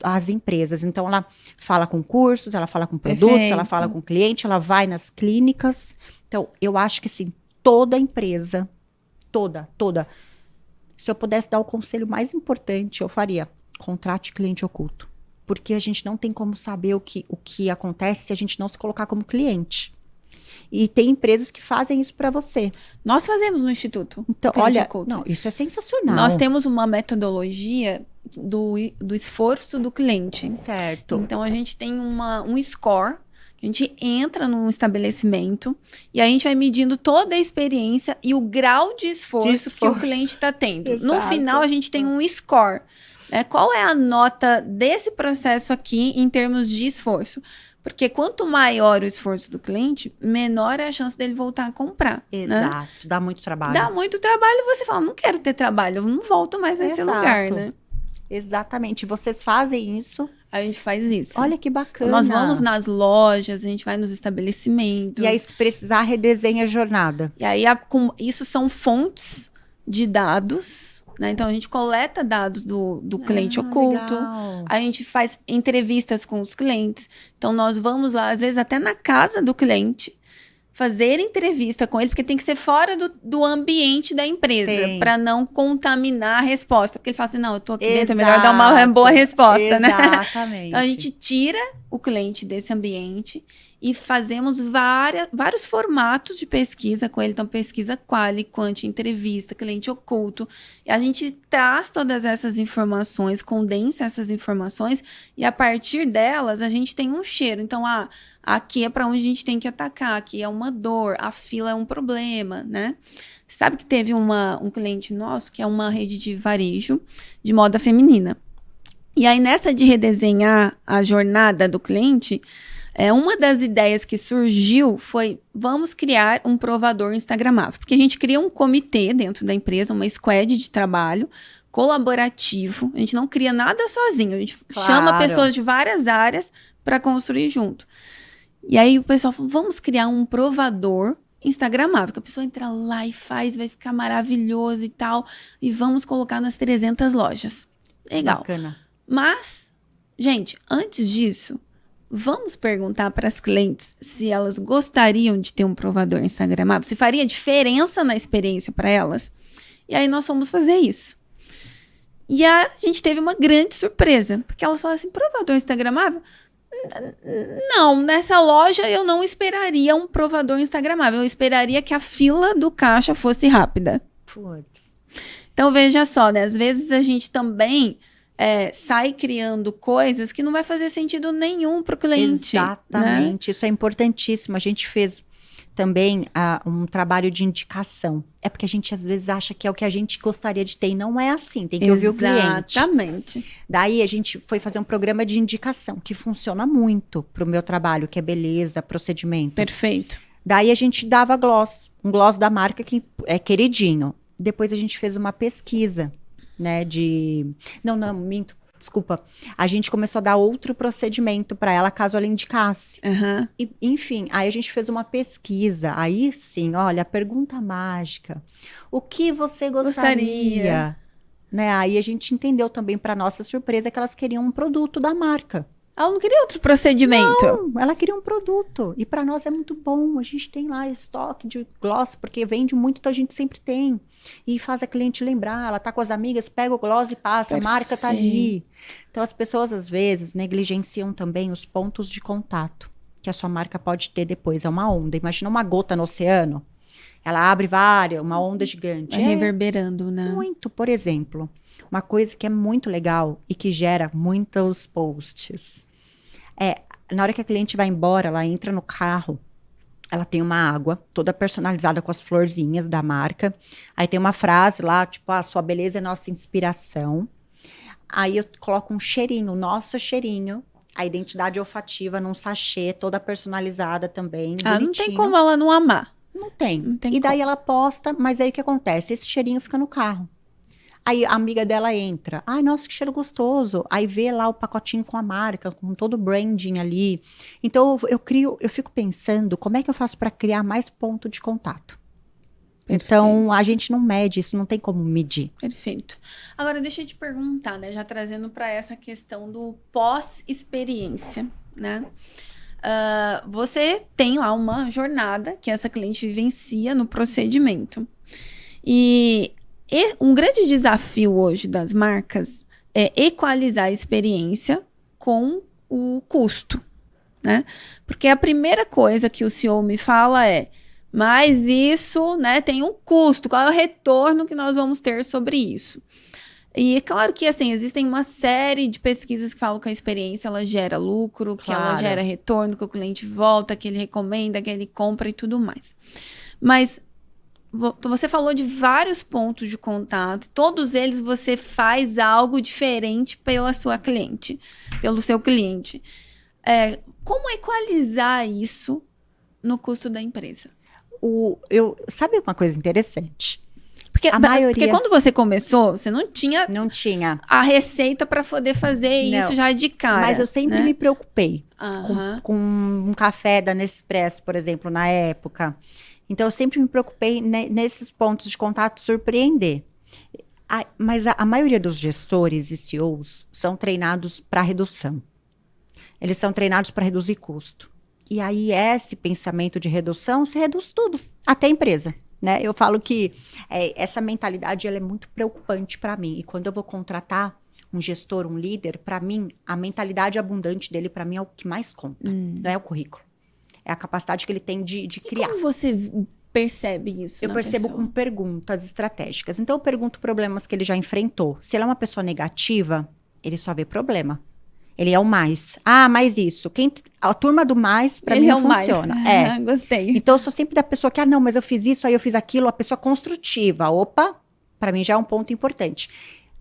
as empresas. Então, ela fala com cursos, ela fala com produtos, ela fala com cliente, ela vai nas clínicas. Então, eu acho que, assim, toda empresa, toda. Se eu pudesse dar o conselho mais importante, eu faria: contrate cliente oculto. Porque a gente não tem como saber o que acontece se a gente não se colocar como cliente. E tem empresas que fazem isso para você. Nós fazemos no Instituto. Então, Cliente olha, Oculto. não, isso é sensacional. Nós temos uma metodologia do esforço do cliente. Certo. Então, a gente tem um score. A gente entra num estabelecimento e a gente vai medindo toda a experiência e o grau de esforço que o cliente está tendo. Exato. No final, a gente tem um score. Né? Qual é a nota desse processo aqui em termos de esforço? Porque quanto maior o esforço do cliente, menor é a chance dele voltar a comprar. Exato. Né? Dá muito trabalho. Dá muito trabalho e você fala, não quero ter trabalho, eu não volto mais nesse lugar, né? Exatamente. Vocês fazem isso? A gente faz isso. Olha que bacana. Nós vamos nas lojas, a gente vai nos estabelecimentos. E aí, se precisar, redesenha a jornada. E aí, isso são fontes de dados, né? Então, a gente coleta dados do cliente oculto. Legal. A gente faz entrevistas com os clientes. Então, nós vamos lá, às vezes, até na casa do cliente, fazer entrevista com ele, porque tem que ser fora do ambiente da empresa, para não contaminar a resposta. Porque ele fala assim, não, eu tô aqui dentro, é melhor dar uma boa resposta, né? Exatamente. Então, a gente tira o cliente desse ambiente e fazemos vários formatos de pesquisa com ele. Então, pesquisa quali, quant, entrevista, cliente oculto. E a gente traz todas essas informações, condensa essas informações e, a partir delas, a gente tem um cheiro. Então, aqui é para onde a gente tem que atacar, aqui é uma dor, a fila é um problema, né? Sabe que teve um cliente nosso, que é uma rede de varejo de moda feminina. E aí, nessa de redesenhar a jornada do cliente, uma das ideias que surgiu foi, vamos criar um provador instagramável. Porque a gente cria um comitê dentro da empresa, uma squad de trabalho colaborativo. A gente não cria nada sozinho, a gente chama pessoas de várias áreas para construir junto. E aí o pessoal falou, vamos criar um provador instagramável, que a pessoa entra lá e faz, vai ficar maravilhoso e tal, e vamos colocar nas 300 lojas. Legal. Bacana. Mas, gente, antes disso, vamos perguntar para as clientes se elas gostariam de ter um provador instagramável, se faria diferença na experiência para elas. E aí nós fomos fazer isso. E a gente teve uma grande surpresa, porque elas falaram assim, provador instagramável? Não, nessa loja eu não esperaria um provador instagramável, eu esperaria que a fila do caixa fosse rápida. Putz. Então veja só, né? Às vezes a gente também sai criando coisas que não vai fazer sentido nenhum para o cliente. Exatamente, né? Isso é importantíssimo. A gente fez também um trabalho de indicação. É porque a gente às vezes acha que é o que a gente gostaria de ter e não é assim, tem que ouvir o cliente. Exatamente. Daí a gente foi fazer um programa de indicação, que funciona muito pro meu trabalho, que é beleza, procedimento. Perfeito. Daí a gente dava gloss, um gloss da marca que é queridinho. Depois a gente fez uma pesquisa, né, Não, minto. Desculpa, a gente começou a dar outro procedimento para ela, caso ela indicasse. Uhum. E, enfim, aí a gente fez uma pesquisa. Aí sim, olha, a pergunta mágica. O que você gostaria? Né? Aí a gente entendeu também, para nossa surpresa, que elas queriam um produto da marca. Ela não queria outro procedimento. Não, ela queria um produto. E para nós é muito bom. A gente tem lá estoque de gloss, porque vende muito, então a gente sempre tem. E faz a cliente lembrar, ela tá com as amigas, pega o gloss e passa, a marca tá ali. Então as pessoas às vezes negligenciam também os pontos de contato que a sua marca pode ter depois. É uma onda, imagina uma gota no oceano, ela abre uma onda gigante. Vai reverberando, né? Muito, por exemplo, uma coisa que é muito legal e que gera muitos posts. Na hora que a cliente vai embora, ela entra no carro, ela tem uma água toda personalizada com as florzinhas da marca. Aí tem uma frase lá, tipo, sua beleza é nossa inspiração. Aí eu coloco um cheirinho, nosso cheirinho, a identidade olfativa num sachê, toda personalizada também, bonitinho. Não tem como ela não amar. Não tem. Não tem E daí como. ela posta, mas aí o que acontece? Esse cheirinho fica no carro. Aí a amiga dela entra. Ai, nossa, que cheiro gostoso. Aí vê lá o pacotinho com a marca, com todo o branding ali. Então eu fico pensando, como é que eu faço para criar mais ponto de contato? Perfeito. Então a gente não mede isso, não tem como medir. Perfeito. Agora deixa eu te perguntar, né? Já trazendo para essa questão do pós-experiência, né? Você tem lá uma jornada que essa cliente vivencia no procedimento. E um grande desafio hoje das marcas é equalizar a experiência com o custo, né? Porque a primeira coisa que o CEO me fala é, mas isso, né, tem um custo, qual é o retorno que nós vamos ter sobre isso? E é claro que, assim, existem uma série de pesquisas que falam que a experiência, ela gera lucro, que ela gera retorno, que o cliente volta, que ele recomenda, que ele compra e tudo mais. Mas você falou de vários pontos de contato, todos eles você faz algo diferente pela sua cliente, pelo seu cliente. Como equalizar isso no custo da empresa? Sabe uma coisa interessante? Porque quando você começou, você não tinha a receita para poder fazer isso já de cara. Mas eu sempre me preocupei com um café da Nespresso, por exemplo, na época. Então, eu sempre me preocupei nesses pontos de contato surpreender. Mas a maioria dos gestores e CEOs são treinados para redução. Eles são treinados para reduzir custo. E aí, esse pensamento de redução, se reduz tudo, até a empresa. Né? Eu falo que essa mentalidade ela é muito preocupante para mim. E quando eu vou contratar um gestor, um líder, para mim, a mentalidade abundante dele, para mim, é o que mais conta. Não é o currículo. É a capacidade que ele tem de criar. Como você percebe isso? Eu percebo com perguntas estratégicas. Então, eu pergunto problemas que ele já enfrentou. Se ele é uma pessoa negativa, ele só vê problema. Ele é o mais. Mais isso. A turma do mais, pra mim, não funciona. Gostei. Então, eu sou sempre da pessoa que, não, mas eu fiz isso, aí eu fiz aquilo. A pessoa construtiva. Opa, pra mim já é um ponto importante.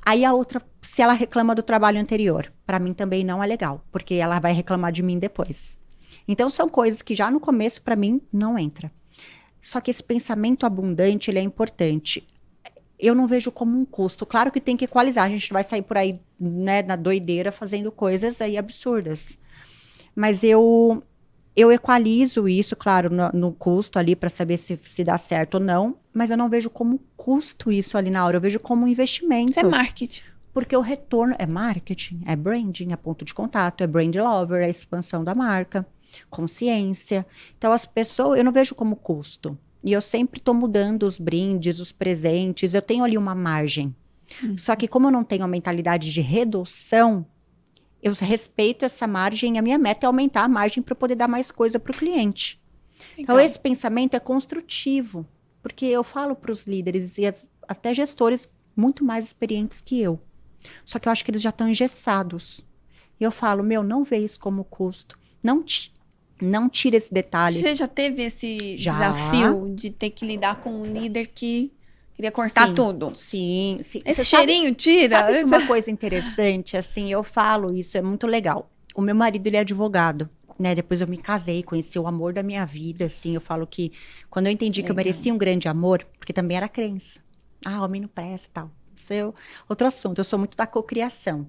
Aí a outra, se ela reclama do trabalho anterior, pra mim também não é legal. Porque ela vai reclamar de mim depois. Então, são coisas que já no começo, pra mim, não entra. Só que esse pensamento abundante, ele é importante. Eu não vejo como um custo. Claro que tem que equalizar. A gente vai sair por aí, né, na doideira, fazendo coisas aí absurdas. Mas eu equalizo isso, claro, no custo ali, para saber se dá certo ou não. Mas eu não vejo como custo isso ali na hora. Eu vejo como um investimento. Isso é marketing. Porque o retorno é marketing, é branding, é ponto de contato, é brand lover, é expansão da marca, consciência. Então, as pessoas, eu não vejo como custo. E eu sempre estou mudando os brindes, os presentes, eu tenho ali uma margem. Só que como eu não tenho a mentalidade de redução, eu respeito essa margem e a minha meta é aumentar a margem para poder dar mais coisa para o cliente. Legal. Então, esse pensamento é construtivo, porque eu falo para os líderes e até gestores muito mais experientes que eu. Só que eu acho que eles já estão engessados. E eu falo, não vê isso como custo, não tira esse detalhe. Você já teve esse desafio de ter que lidar com um líder que queria cortar tudo? Sim. Esse cheirinho tira? Sabe uma coisa interessante, assim, eu falo isso, é muito legal. O meu marido, ele é advogado, né? Depois eu me casei, conheci o amor da minha vida, assim. Eu falo que quando eu entendi que eu merecia um grande amor, porque também era crença. Homem não presta e tal. Isso é outro assunto. Eu sou muito da cocriação.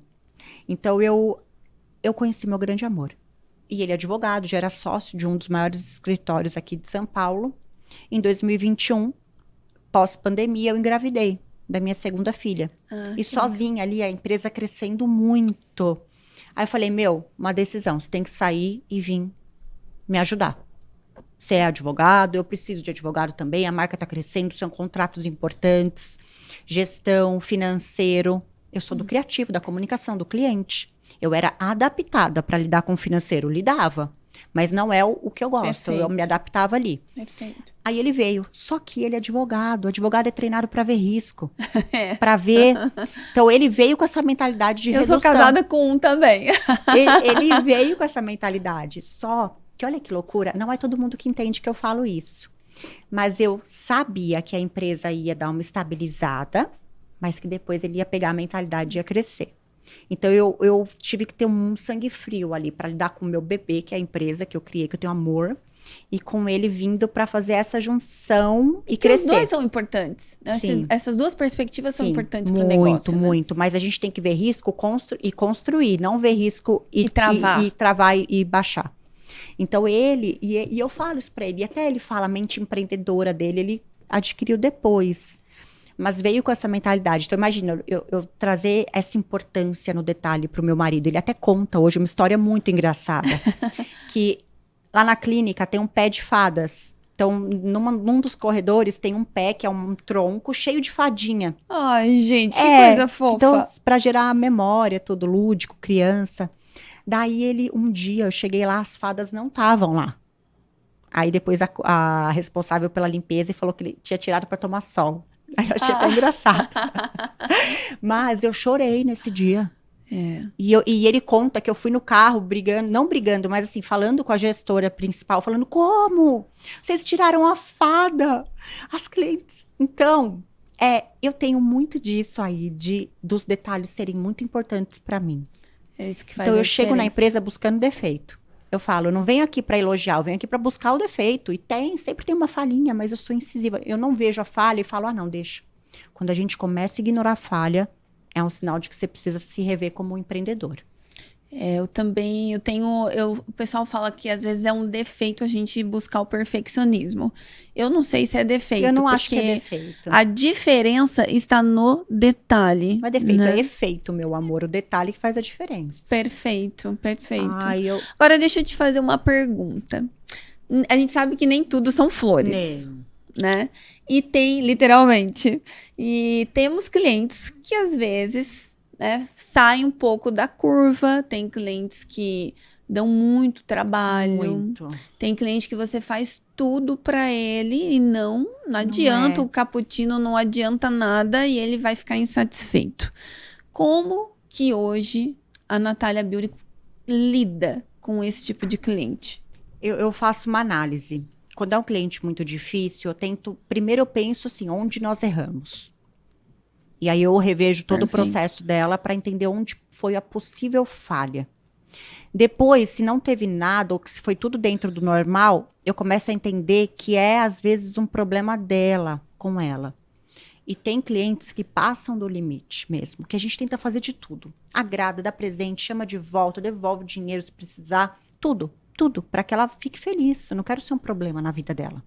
Então, eu conheci meu grande amor. E ele é advogado, já era sócio de um dos maiores escritórios aqui de São Paulo. Em 2021, pós-pandemia, eu engravidei da minha segunda filha. E sozinha ali, a empresa crescendo muito. Aí eu falei, uma decisão, você tem que sair e vir me ajudar. Você é advogado, eu preciso de advogado também, a marca está crescendo, são contratos importantes, gestão, financeiro. Eu sou do criativo, da comunicação, do cliente. Eu era adaptada para lidar com o financeiro, lidava, mas não é o que eu gosto. Perfeito. Eu me adaptava ali. Perfeito. Aí ele veio, só que ele é advogado é treinado para ver risco, para ver. Então ele veio com essa mentalidade de redução. Eu sou casada com um também. Ele veio com essa mentalidade, só que olha que loucura, não é todo mundo que entende que eu falo isso. Mas eu sabia que a empresa ia dar uma estabilizada, mas que depois ele ia pegar a mentalidade e ia crescer. Então, eu tive que ter um sangue frio ali para lidar com o meu bebê, que é a empresa que eu criei, que eu tenho amor, e com ele vindo para fazer essa junção e crescer. Os dois são importantes. Sim. Essas duas perspectivas são importantes para o negócio. Muito, muito. Mas a gente tem que ver risco e construir, não ver risco e travar e baixar. Então, e eu falo isso para ele, e até ele fala a mente empreendedora dele, ele adquiriu depois. Mas veio com essa mentalidade. Então, imagina, eu trazer essa importância no detalhe para o meu marido. Ele até conta hoje uma história muito engraçada. Que lá na clínica tem um pé de fadas. Então, num dos corredores tem um pé, que é um tronco, cheio de fadinha. Ai, gente, que coisa fofa. Então, para gerar memória, tudo lúdico, criança. Daí um dia eu cheguei lá, as fadas não estavam lá. Aí depois a responsável pela limpeza falou que ele tinha tirado para tomar sol. Aí eu achei até engraçado. Mas eu chorei nesse dia. É. E ele conta que eu fui no carro brigando, não brigando, mas assim, falando com a gestora principal, falando, como? Vocês tiraram a fada, as clientes. Então, eu tenho muito disso aí, dos detalhes serem muito importantes para mim. É isso que faz Então, a eu chego na diferença. empresa buscando defeito. Eu falo, eu não venho aqui para elogiar, eu venho aqui para buscar o defeito. E sempre tem uma falhinha, mas eu sou incisiva. Eu não vejo a falha e falo, não, deixa. Quando a gente começa a ignorar a falha, é um sinal de que você precisa se rever como um empreendedor. Eu também, o pessoal fala que às vezes é um defeito a gente buscar o perfeccionismo. Eu não sei se é defeito, Eu não acho que porque é defeito. a diferença está no detalhe. Não é defeito, né? é efeito, meu amor. O detalhe que faz a diferença. Perfeito, perfeito. Ai, Agora deixa eu te fazer uma pergunta. A gente sabe que nem tudo são flores, né? E tem, literalmente, e temos clientes que às vezes, né, saem um pouco da curva, tem clientes que dão muito trabalho, Muito. tem cliente que você faz tudo para ele e não adianta, o cappuccino não adianta nada e ele vai ficar insatisfeito. Como que hoje a Natália Beauty lida com esse tipo de cliente? Eu faço uma análise. Quando é um cliente muito difícil, primeiro eu penso assim, onde nós erramos. E aí eu revejo todo o processo dela para entender onde foi a possível falha. Depois, se não teve nada, ou que se foi tudo dentro do normal, eu começo a entender que às vezes, um problema dela com ela. E tem clientes que passam do limite mesmo, que a gente tenta fazer de tudo. Agrada, dá presente, chama de volta, devolve o dinheiro se precisar, tudo, para que ela fique feliz. Eu não quero ser um problema na vida dela.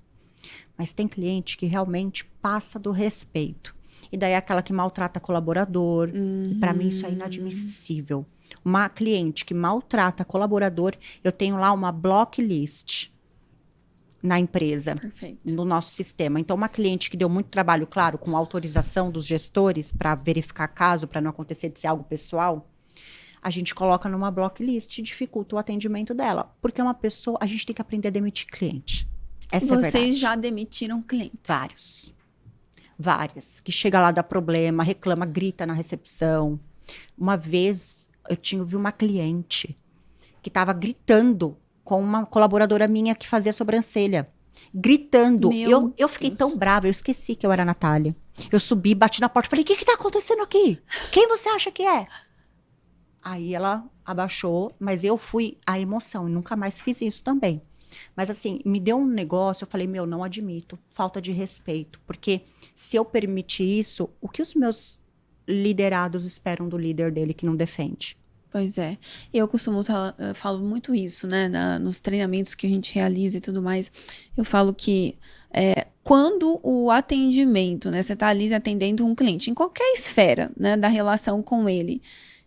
Mas tem cliente que realmente passa do respeito. E daí é aquela que maltrata colaborador. E para mim isso é inadmissível. Uma cliente que maltrata colaborador, eu tenho lá uma blocklist na empresa, no nosso sistema. Então, uma cliente que deu muito trabalho, claro, com autorização dos gestores para verificar caso, para não acontecer de ser algo pessoal, a gente coloca numa blocklist e dificulta o atendimento dela. Porque uma pessoa, a gente tem que aprender a demitir cliente. Essa é a verdade. Vocês já demitiram clientes? Várias. Que chega lá, dá problema, reclama, grita na recepção. Uma vez, eu vi uma cliente que estava gritando com uma colaboradora minha que fazia sobrancelha. Gritando. Eu fiquei tão brava, eu esqueci que eu era a Natália. Eu subi, bati na porta, falei, o que está acontecendo aqui? Quem você acha que é? Aí ela abaixou, mas eu fui a emoção, e nunca mais fiz isso também. Mas assim, me deu um negócio, eu falei, não admito, falta de respeito. Porque se eu permitir isso, o que os meus liderados esperam do líder dele que não defende? Pois é. Eu falo muito isso, né? Nos treinamentos que a gente realiza e tudo mais. Eu falo que quando o atendimento, né? Você está ali atendendo um cliente, em qualquer esfera, né? Da relação com ele,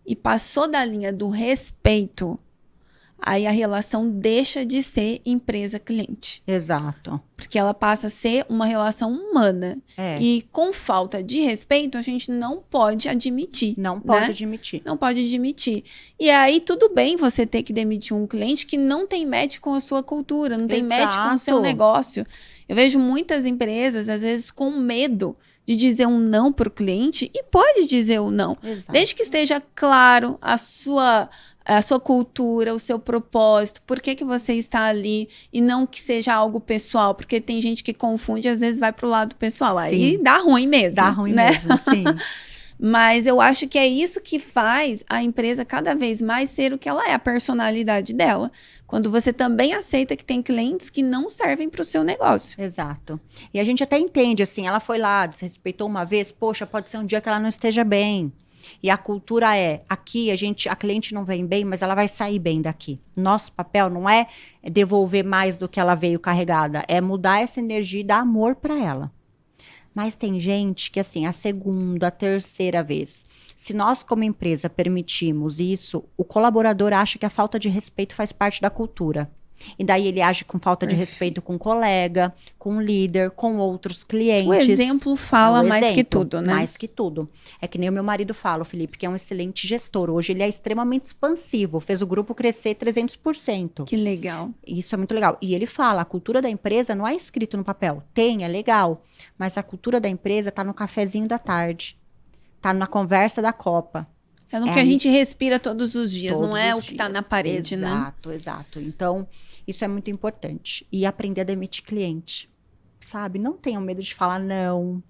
e passou da linha do respeito, aí a relação deixa de ser empresa-cliente. Exato. Porque ela passa a ser uma relação humana. E com falta de respeito, a gente não pode admitir. Não pode admitir. Não pode admitir. E aí, tudo bem você ter que demitir um cliente que não tem match com a sua cultura, não tem match com o seu negócio. Eu vejo muitas empresas, às vezes, com medo de dizer um não para o cliente, e pode dizer um não. Exato. Desde que esteja claro a sua cultura, o seu propósito, por que você está ali, e não que seja algo pessoal, porque tem gente que confunde, às vezes vai pro lado pessoal, aí dá ruim mesmo. Dá ruim mesmo, sim. Mas eu acho que é isso que faz a empresa cada vez mais ser o que ela é, a personalidade dela. Quando você também aceita que tem clientes que não servem para o seu negócio. Exato. E a gente até entende, assim, ela foi lá, desrespeitou uma vez, poxa, pode ser um dia que ela não esteja bem. E a cultura aqui a cliente não vem bem, mas ela vai sair bem daqui. Nosso papel não é devolver mais do que ela veio carregada, é mudar essa energia e dar amor para ela. Mas tem gente que, assim, a segunda, a terceira vez, se nós como empresa permitimos isso, o colaborador acha que a falta de respeito faz parte da cultura. E daí ele age com falta de respeito com o colega, com o líder, com outros clientes. O exemplo fala mais que tudo, né? Mais que tudo. É que nem o meu marido fala, o Felipe, que é um excelente gestor. Hoje ele é extremamente expansivo, fez o grupo crescer 300%. Que legal. Isso é muito legal. E ele fala, a cultura da empresa não é escrito no papel. Tem, é legal. Mas a cultura da empresa tá no cafezinho da tarde. Tá na conversa da copa. É no que a gente respira todos os dias, Todos não é os o que tá dias. na parede, né? Exato, exato. Então, isso é muito importante. E aprender a demitir cliente, sabe? Não tenham medo de falar não.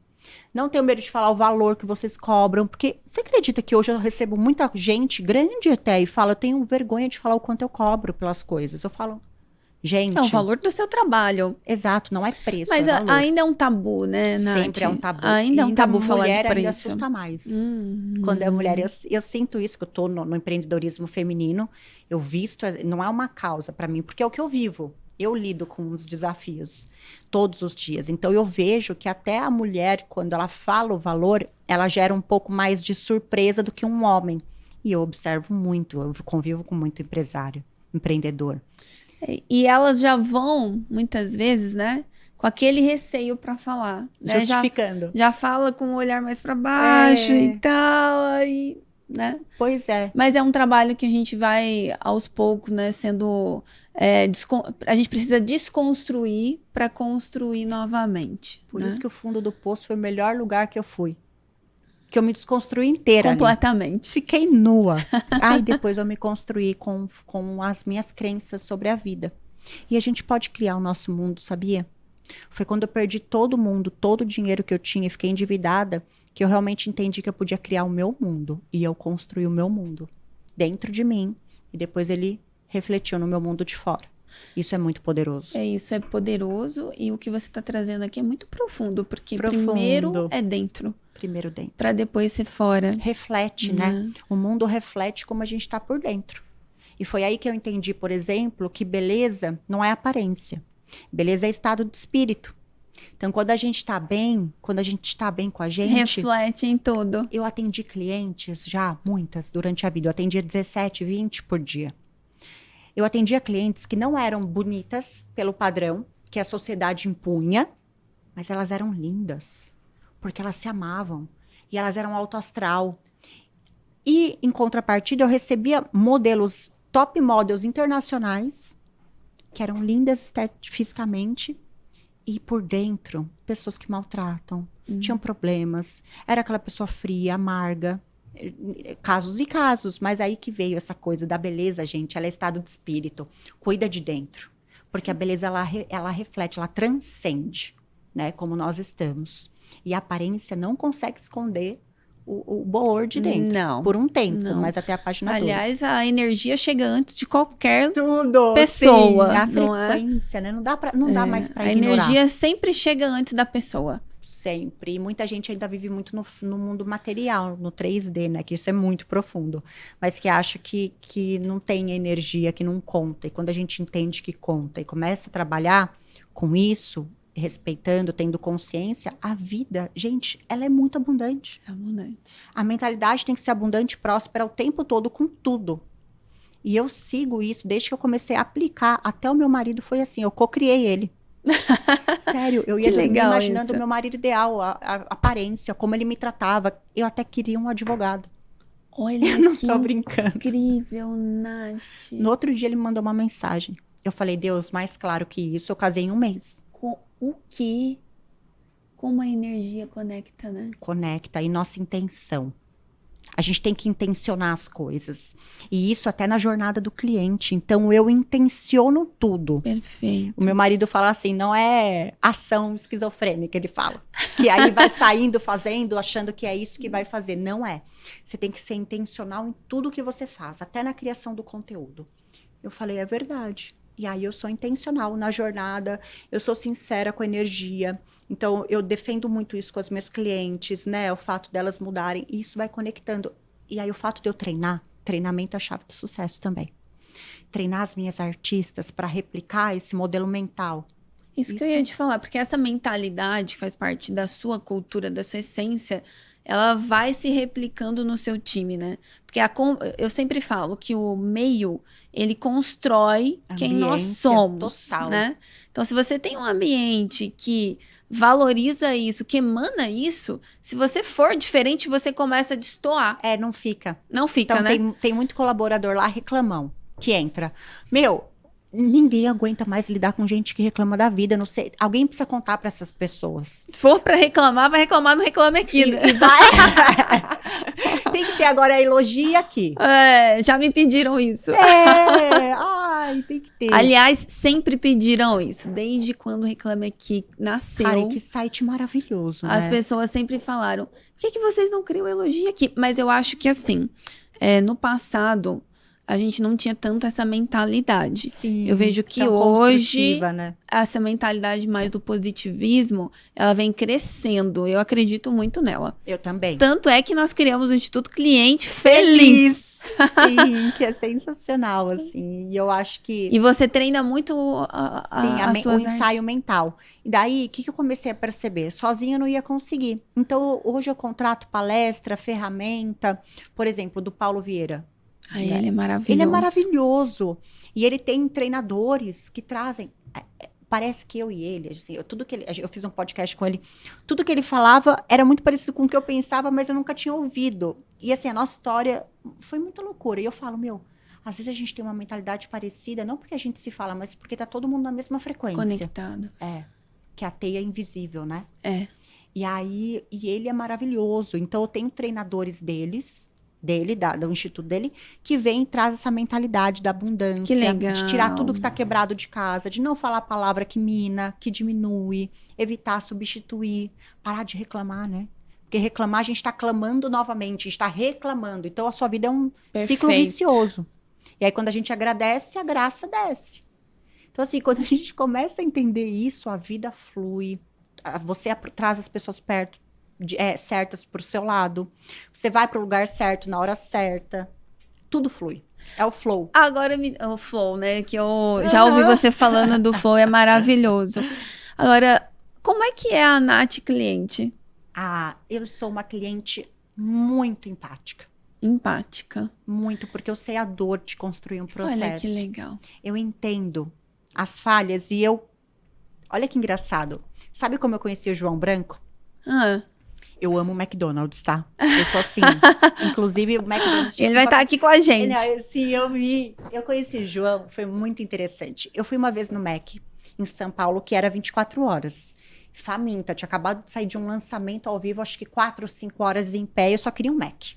Não tenham medo de falar o valor que vocês cobram. Porque você acredita que hoje eu recebo muita gente, grande até, e fala, eu tenho vergonha de falar o quanto eu cobro pelas coisas. Eu falo, gente... É o valor do seu trabalho. Exato, não é preço, Mas é valor. ainda é um tabu, né, Nath? Sempre é um tabu. Ainda é um tabu falar de mulher ainda preço. assusta mais. Quando é mulher, eu sinto isso, que eu tô no empreendedorismo feminino, eu visto, não é uma causa para mim, porque é o que eu vivo. Eu lido com os desafios todos os dias. Então, eu vejo que até a mulher, quando ela fala o valor, ela gera um pouco mais de surpresa do que um homem. E eu observo muito, eu convivo com muito empresário, empreendedor. E elas já vão, muitas vezes, né? Com aquele receio para falar. Né? Justificando. Já fala com o olhar mais para baixo e tal, aí, né? Pois é. Mas é um trabalho que a gente vai, aos poucos, né? Sendo... a gente precisa desconstruir para construir novamente. Por né? isso que o fundo do poço foi o melhor lugar que eu fui. Que eu me desconstruí inteira. Completamente. Fiquei nua. Aí depois eu me construí com as minhas crenças sobre a vida. E a gente pode criar o nosso mundo, sabia? Foi quando eu perdi todo mundo, todo o dinheiro que eu tinha e fiquei endividada, que eu realmente entendi que eu podia criar o meu mundo. E eu construí o meu mundo dentro de mim. E depois ele refletiu no meu mundo de fora. Isso é muito poderoso. Isso é poderoso. E o que você está trazendo aqui é muito profundo. Porque primeiro é dentro. Primeiro dentro. Para depois ser fora. Reflete, né? O mundo reflete como a gente está por dentro. E foi aí que eu entendi, por exemplo, que beleza não é aparência. Beleza é estado de espírito. Então, quando a gente está bem, quando a gente está bem com a gente... Reflete em tudo. Eu atendi clientes já, muitas, durante a vida. Eu atendia 17, 20 por dia. Eu atendia clientes que não eram bonitas pelo padrão que a sociedade impunha, mas elas eram lindas. Porque elas se amavam. E elas eram autoastral. E, em contrapartida, eu recebia modelos, top models internacionais, que eram lindas fisicamente, e por dentro, pessoas que maltratam, tinham problemas. Era aquela pessoa fria, amarga. Casos e casos, mas aí que veio essa coisa da beleza, gente. Ela é estado de espírito. Cuida de dentro. Porque a beleza, ela reflete, ela transcende, né? Como nós estamos. E a aparência não consegue esconder o boor de dentro. Não. Por um tempo, não. mas até a página 2. Aliás, a energia chega antes de qualquer Tudo, pessoa. Sim, a não frequência, né? Não dá mais para ignorar. A energia sempre chega antes da pessoa. Sempre. E muita gente ainda vive muito no mundo material, no 3D, né? Que isso é muito profundo. Mas que acha que não tem energia, que não conta. E quando a gente entende que conta e começa a trabalhar com isso, respeitando, tendo consciência, a vida, gente, ela é muito abundante. É abundante. A mentalidade tem que ser abundante e próspera o tempo todo, com tudo. E eu sigo isso desde que eu comecei a aplicar. Até o meu marido foi assim, eu cocriei ele. Sério, eu ia dormir imaginando o meu marido ideal, a aparência, como ele me tratava. Eu até queria um advogado. Olha, eu não que tô brincando. Incrível, Nath. No outro dia ele me mandou uma mensagem. Eu falei, Deus, mais claro que isso, eu casei em 1 mês. Com o quê? Como a energia conecta, né? Conecta, e nossa intenção. A gente tem que intencionar as coisas. E isso até na jornada do cliente. Então, eu intenciono tudo. Perfeito. O meu marido fala assim, não é ação esquizofrênica, ele fala. Que aí vai saindo, fazendo, achando que é isso que vai fazer. Não é. Você tem que ser intencional em tudo que você faz, até na criação do conteúdo. Eu falei, é verdade. E aí eu sou intencional na jornada, eu sou sincera com a energia. Então, eu defendo muito isso com as minhas clientes, né? O fato delas mudarem, e isso vai conectando. E aí, o fato de eu treinamento é a chave do sucesso também. Treinar as minhas artistas para replicar esse modelo mental. Isso que eu ia te falar, porque essa mentalidade que faz parte da sua cultura, da sua essência, ela vai se replicando no seu time, né? Porque eu sempre falo que o meio, ele constrói quem nós Ambiência somos, total. né? Então, se você tem um ambiente que valoriza isso, que emana isso, se você for diferente, você começa a destoar. Não fica. Não fica, Então, né? tem muito colaborador lá reclamão, que entra. Ninguém aguenta mais lidar com gente que reclama da vida, não sei. Alguém precisa contar para essas pessoas. Se for pra reclamar, vai reclamar no Reclame Aqui, né? E vai... Tem que ter agora a elogia aqui. Já me pediram isso. Tem que ter. Aliás, sempre pediram isso, desde quando o Reclame Aqui nasceu. Cara, e que site maravilhoso, As né? pessoas sempre falaram, por que vocês não criam Elogio Aqui? Mas eu acho que assim, no passado, a gente não tinha tanto essa mentalidade. Sim, eu vejo que tão hoje, construtiva, né? essa mentalidade mais do positivismo, ela vem crescendo. Eu acredito muito nela. Eu também. Tanto é que nós criamos o Instituto Cliente Feliz. Sim, que é sensacional, assim. E eu acho que... E você treina muito o ensaio mental. E daí, o que eu comecei a perceber? Sozinha eu não ia conseguir. Então, hoje eu contrato palestra, ferramenta, por exemplo, do Paulo Vieira. Ele é maravilhoso. Ele é maravilhoso. E ele tem treinadores que trazem... Parece que eu e ele, assim, eu fiz um podcast com ele, tudo que ele falava era muito parecido com o que eu pensava, mas eu nunca tinha ouvido. E assim, a nossa história foi muita loucura. E eu falo, às vezes a gente tem uma mentalidade parecida, não porque a gente se fala, mas porque tá todo mundo na mesma frequência. Conectado. Que a teia é invisível, né? E aí, ele é maravilhoso. Então, eu tenho treinadores dele, do instituto dele, que vem e traz essa mentalidade da abundância. Que legal. De tirar tudo que tá quebrado de casa, de não falar a palavra que mina, que diminui, evitar substituir, parar de reclamar, né? Porque reclamar, a gente tá clamando novamente, a gente tá reclamando. Então, a sua vida é um ciclo vicioso. E aí, quando a gente agradece, a graça desce. Então, assim, quando a gente começa a entender isso, a vida flui. Você traz as pessoas perto, certas pro seu lado. Você vai pro lugar certo, na hora certa. Tudo flui. É o flow. Agora, o flow, né? Que eu já ouvi você falando do flow, é maravilhoso. Agora, como é que é a Nath cliente? Eu sou uma cliente muito empática. Empática. Muito, porque eu sei a dor de construir um processo. Olha que legal. Eu entendo as falhas e olha que engraçado. Sabe como eu conheci o João Branco? Eu amo o McDonald's, tá? Eu sou assim. Inclusive, o McDonald's... Ele vai estar aqui com a gente. Sim, eu vi. Eu conheci o João, foi muito interessante. Eu fui uma vez no Mac, em São Paulo, que era 24 horas. Faminta, tinha acabado de sair de um lançamento ao vivo, acho que 4 ou 5 horas em pé, eu só queria um Mac.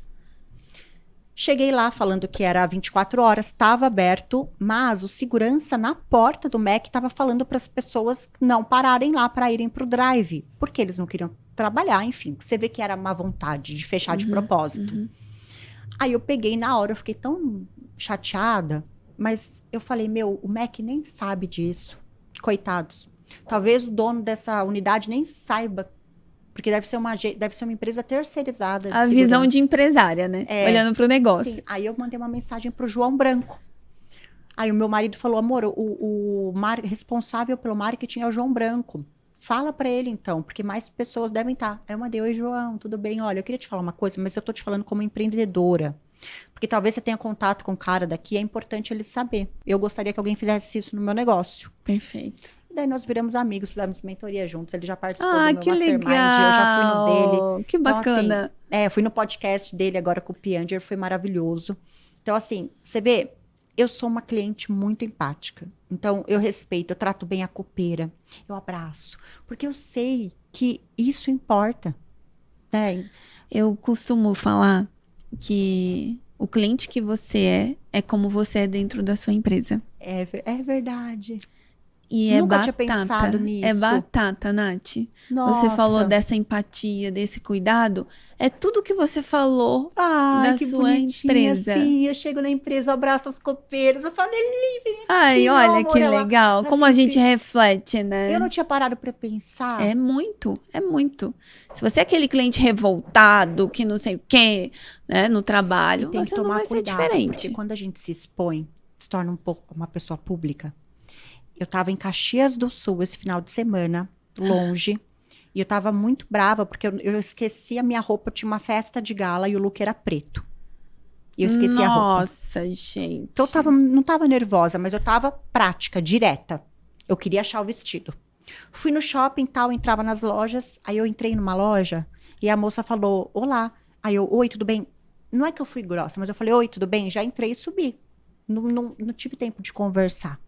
Cheguei lá falando que era 24 horas, estava aberto, mas o segurança na porta do Mac estava falando para as pessoas não pararem lá para irem para o drive, porque eles não queriam trabalhar, enfim. Você vê que era má vontade de fechar de propósito. Aí eu peguei na hora, eu fiquei tão chateada, mas eu falei, o Mac nem sabe disso. Coitados. Talvez o dono dessa unidade nem saiba, porque deve ser uma empresa terceirizada. A visão de empresária, né? Olhando para o negócio. Sim. Aí eu mandei uma mensagem para o João Branco. Aí o meu marido falou, amor, o responsável pelo marketing é o João Branco. Fala para ele, então, porque mais pessoas devem estar. Aí eu mandei, oi, João, tudo bem? Olha, eu queria te falar uma coisa, mas eu tô te falando como empreendedora. Porque talvez você tenha contato com o cara daqui, é importante ele saber. Eu gostaria que alguém fizesse isso no meu negócio. Perfeito. E daí nós viramos amigos, fizemos mentoria juntos. Ele já participou do meu que mastermind, legal. eu já fui no dele. Que bacana. Então, assim, eu fui no podcast dele agora com o Pianger, foi maravilhoso. Então, assim, você vê, eu sou uma cliente muito empática. Então, eu respeito, eu trato bem a copeira, eu abraço. Porque eu sei que isso importa. Né? Eu costumo falar que o cliente que você é como você é dentro da sua empresa. É verdade. E Nunca tinha pensado nisso. É batata, Nath. Nossa. Você falou dessa empatia, desse cuidado. É tudo que você falou da que sua empresa. Sim, eu chego na empresa, eu abraço as copeiras, eu falo, Eli, olha amor, que legal. Como a gente reflete, né? Eu não tinha parado para pensar. É muito. Se você é aquele cliente revoltado, que não sei o quê, né, no trabalho, tem você que tomar não vai cuidado, ser diferente. Porque quando a gente se expõe, se torna um pouco uma pessoa pública. Eu estava em Caxias do Sul esse final de semana, longe. E eu tava muito brava, porque eu esqueci a minha roupa, eu tinha uma festa de gala e o look era preto. E eu esqueci a roupa. Nossa, gente. Então não tava nervosa, mas eu tava prática, direta. Eu queria achar o vestido. Fui no shopping e tal, entrava nas lojas, aí eu entrei numa loja e a moça falou, olá. Aí eu, oi, tudo bem? Não é que eu fui grossa, mas eu falei, oi, tudo bem? Já entrei e subi. Não tive tempo de conversar.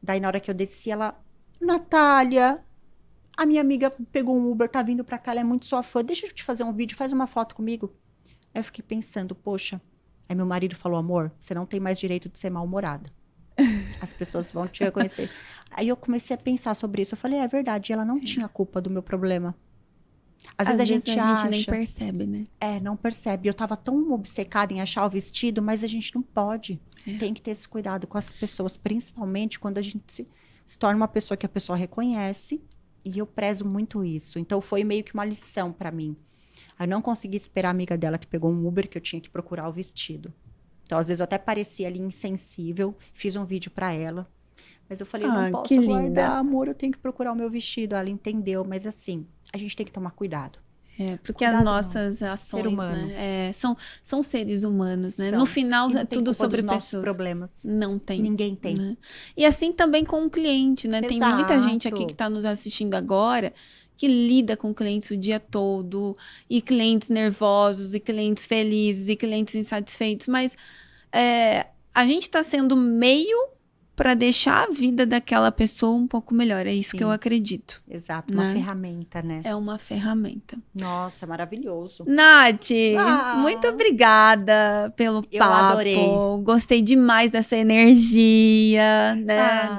Daí na hora que eu desci, ela, Natália, a minha amiga pegou um Uber, tá vindo pra cá, ela é muito sua fã, deixa eu te fazer um vídeo, faz uma foto comigo. Aí eu fiquei pensando, poxa, aí meu marido falou, amor, você não tem mais direito de ser mal-humorada. As pessoas vão te reconhecer. Aí eu comecei a pensar sobre isso, eu falei, é verdade, ela não tinha culpa do meu problema. Às vezes a gente acha, nem percebe, né? não percebe. Eu tava tão obcecada em achar o vestido, mas a gente não pode. Tem que ter esse cuidado com as pessoas, principalmente quando a gente se torna uma pessoa que a pessoa reconhece. E eu prezo muito isso. Então foi meio que uma lição pra mim. Eu não consegui esperar a amiga dela que pegou um Uber que eu tinha que procurar o vestido. Então às vezes eu até parecia ali insensível, fiz um vídeo pra ela. Mas eu falei, eu não posso aguardar, amor, eu tenho que procurar o meu vestido. Ela entendeu, mas assim, a gente tem que tomar cuidado. Porque as nossas ações, né? São seres humanos, né? No final, é tudo sobre pessoas. Problemas. Não tem. Ninguém tem. Né? E assim também com o cliente, né? Exato. Tem muita gente aqui que está nos assistindo agora que lida com clientes o dia todo, e clientes nervosos, e clientes felizes, e clientes insatisfeitos, mas a gente está sendo meio para deixar a vida daquela pessoa um pouco melhor. É isso que eu acredito. Exato, uma ferramenta, né? É uma ferramenta. Nossa, maravilhoso. Nath, muito obrigada pelo papo. Adorei. Gostei demais dessa energia, né?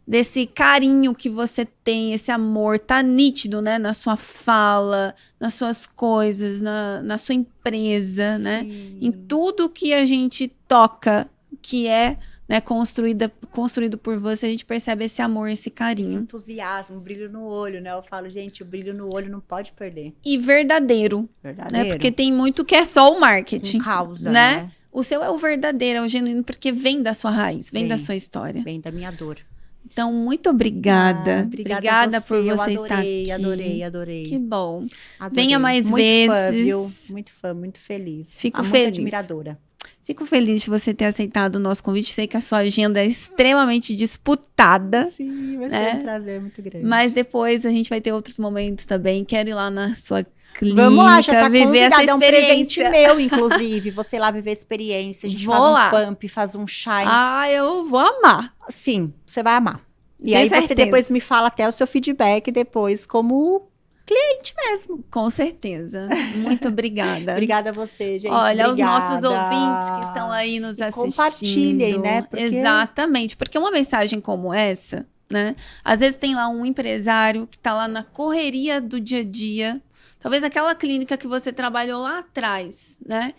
Desse carinho que você tem, esse amor, tá nítido, né? Na sua fala, nas suas coisas, na sua empresa, né? Em tudo que a gente toca, que é... né, construído por você, a gente percebe esse amor, esse carinho. Esse entusiasmo, brilho no olho, né? Eu falo, gente, o brilho no olho não pode perder. E verdadeiro. Né? Porque tem muito que é só o marketing. Com causa, né? O seu é o verdadeiro, é o genuíno, porque vem da sua raiz, vem da sua história. Vem da minha dor. Então, muito obrigada. Obrigada por você estar aqui. Adorei. Que bom. Adorei. Venha mais muito vezes. Fã, viu? Muito fã, muito feliz. Fico muito feliz. Admiradora. Fico feliz de você ter aceitado o nosso convite. Sei que a sua agenda é extremamente disputada. Sim, vai ser um prazer muito grande. Mas depois a gente vai ter outros momentos também. Quero ir lá na sua clínica, vamos lá, já tá viver essa experiência. É um presente meu, inclusive. Você lá viver a experiência. A gente faz um pump, faz um shine. Eu vou amar. Sim, você vai amar. E aí você depois me fala até o seu feedback depois como... cliente mesmo. Com certeza. Muito obrigada. Obrigada a você, gente. Olha, obrigada. Os nossos ouvintes que estão aí nos assistindo. Compartilhem, né? Exatamente. Porque uma mensagem como essa, né? Às vezes tem lá um empresário que está lá na correria do dia a dia. Talvez aquela clínica que você trabalhou lá atrás, né?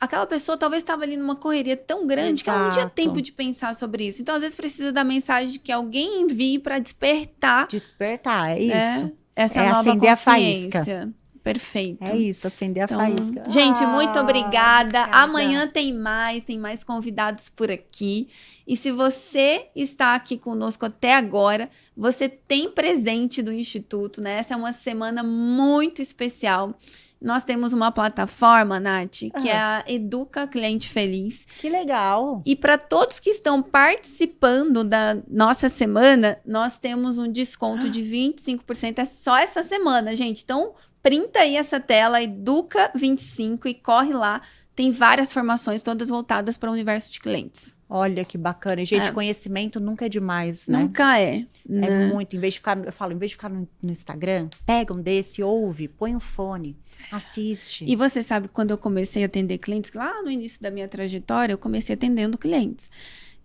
Aquela pessoa talvez estava ali numa correria tão grande que ela não tinha tempo de pensar sobre isso. Então, às vezes, precisa da mensagem que alguém envie para despertar. Despertar, é isso. Essa nova acender consciência. A faísca. Perfeito. É isso, acender a faísca. Gente, muito obrigada. Amanhã tem mais convidados por aqui. E se você está aqui conosco até agora, você tem presente do Instituto, né? Essa é uma semana muito especial. Nós temos uma plataforma, Nath, que é a Educa Cliente Feliz. Que legal! E para todos que estão participando da nossa semana, nós temos um desconto de 25%. É só essa semana, gente. Então, printa aí essa tela, Educa 25 e corre lá. Tem várias formações, todas voltadas para o universo de clientes. Olha que bacana. E, gente, conhecimento nunca é demais, né? Nunca é. É muito. Em vez de ficar, eu falo, em vez de ficar no Instagram, pega um desse, ouve, põe um fone. Assiste. E você sabe, quando eu comecei a atender clientes, lá no início da minha trajetória, eu comecei atendendo clientes.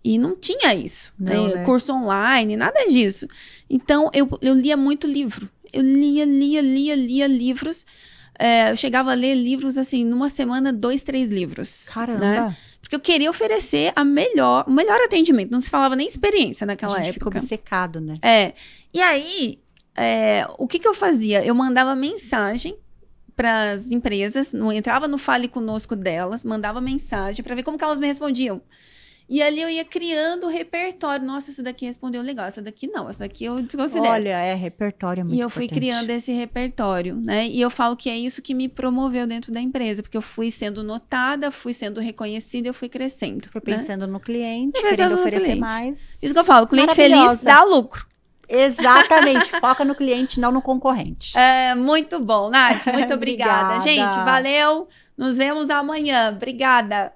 E não tinha isso, né? Curso online, nada disso. Então, eu lia muito livro. Eu lia livros. Eu chegava a ler livros, assim, numa semana, 2, 3 livros. Caramba! Né? Porque eu queria oferecer o melhor atendimento. Não se falava nem experiência naquela época. A gente ficou obcecado, né? E aí, o que eu fazia? Eu mandava mensagem para as empresas, entrava no Fale Conosco delas, mandava mensagem para ver como que elas me respondiam. E ali eu ia criando o repertório. Nossa, essa daqui respondeu legal, essa daqui não, essa daqui eu desconsidero. Olha, repertório é muito E eu fui importante. criando esse repertório, né? E eu falo que é isso que me promoveu dentro da empresa, porque eu fui sendo notada, fui sendo reconhecida, eu fui crescendo. Foi né? pensando no cliente, Fui pensando querendo no oferecer cliente. mais. Isso que eu falo, cliente feliz Maravilhosa. dá lucro. Exatamente, foca no cliente, não no concorrente. É, muito bom, Nath, muito obrigada. Obrigada. Gente, valeu, nos vemos amanhã. Obrigada.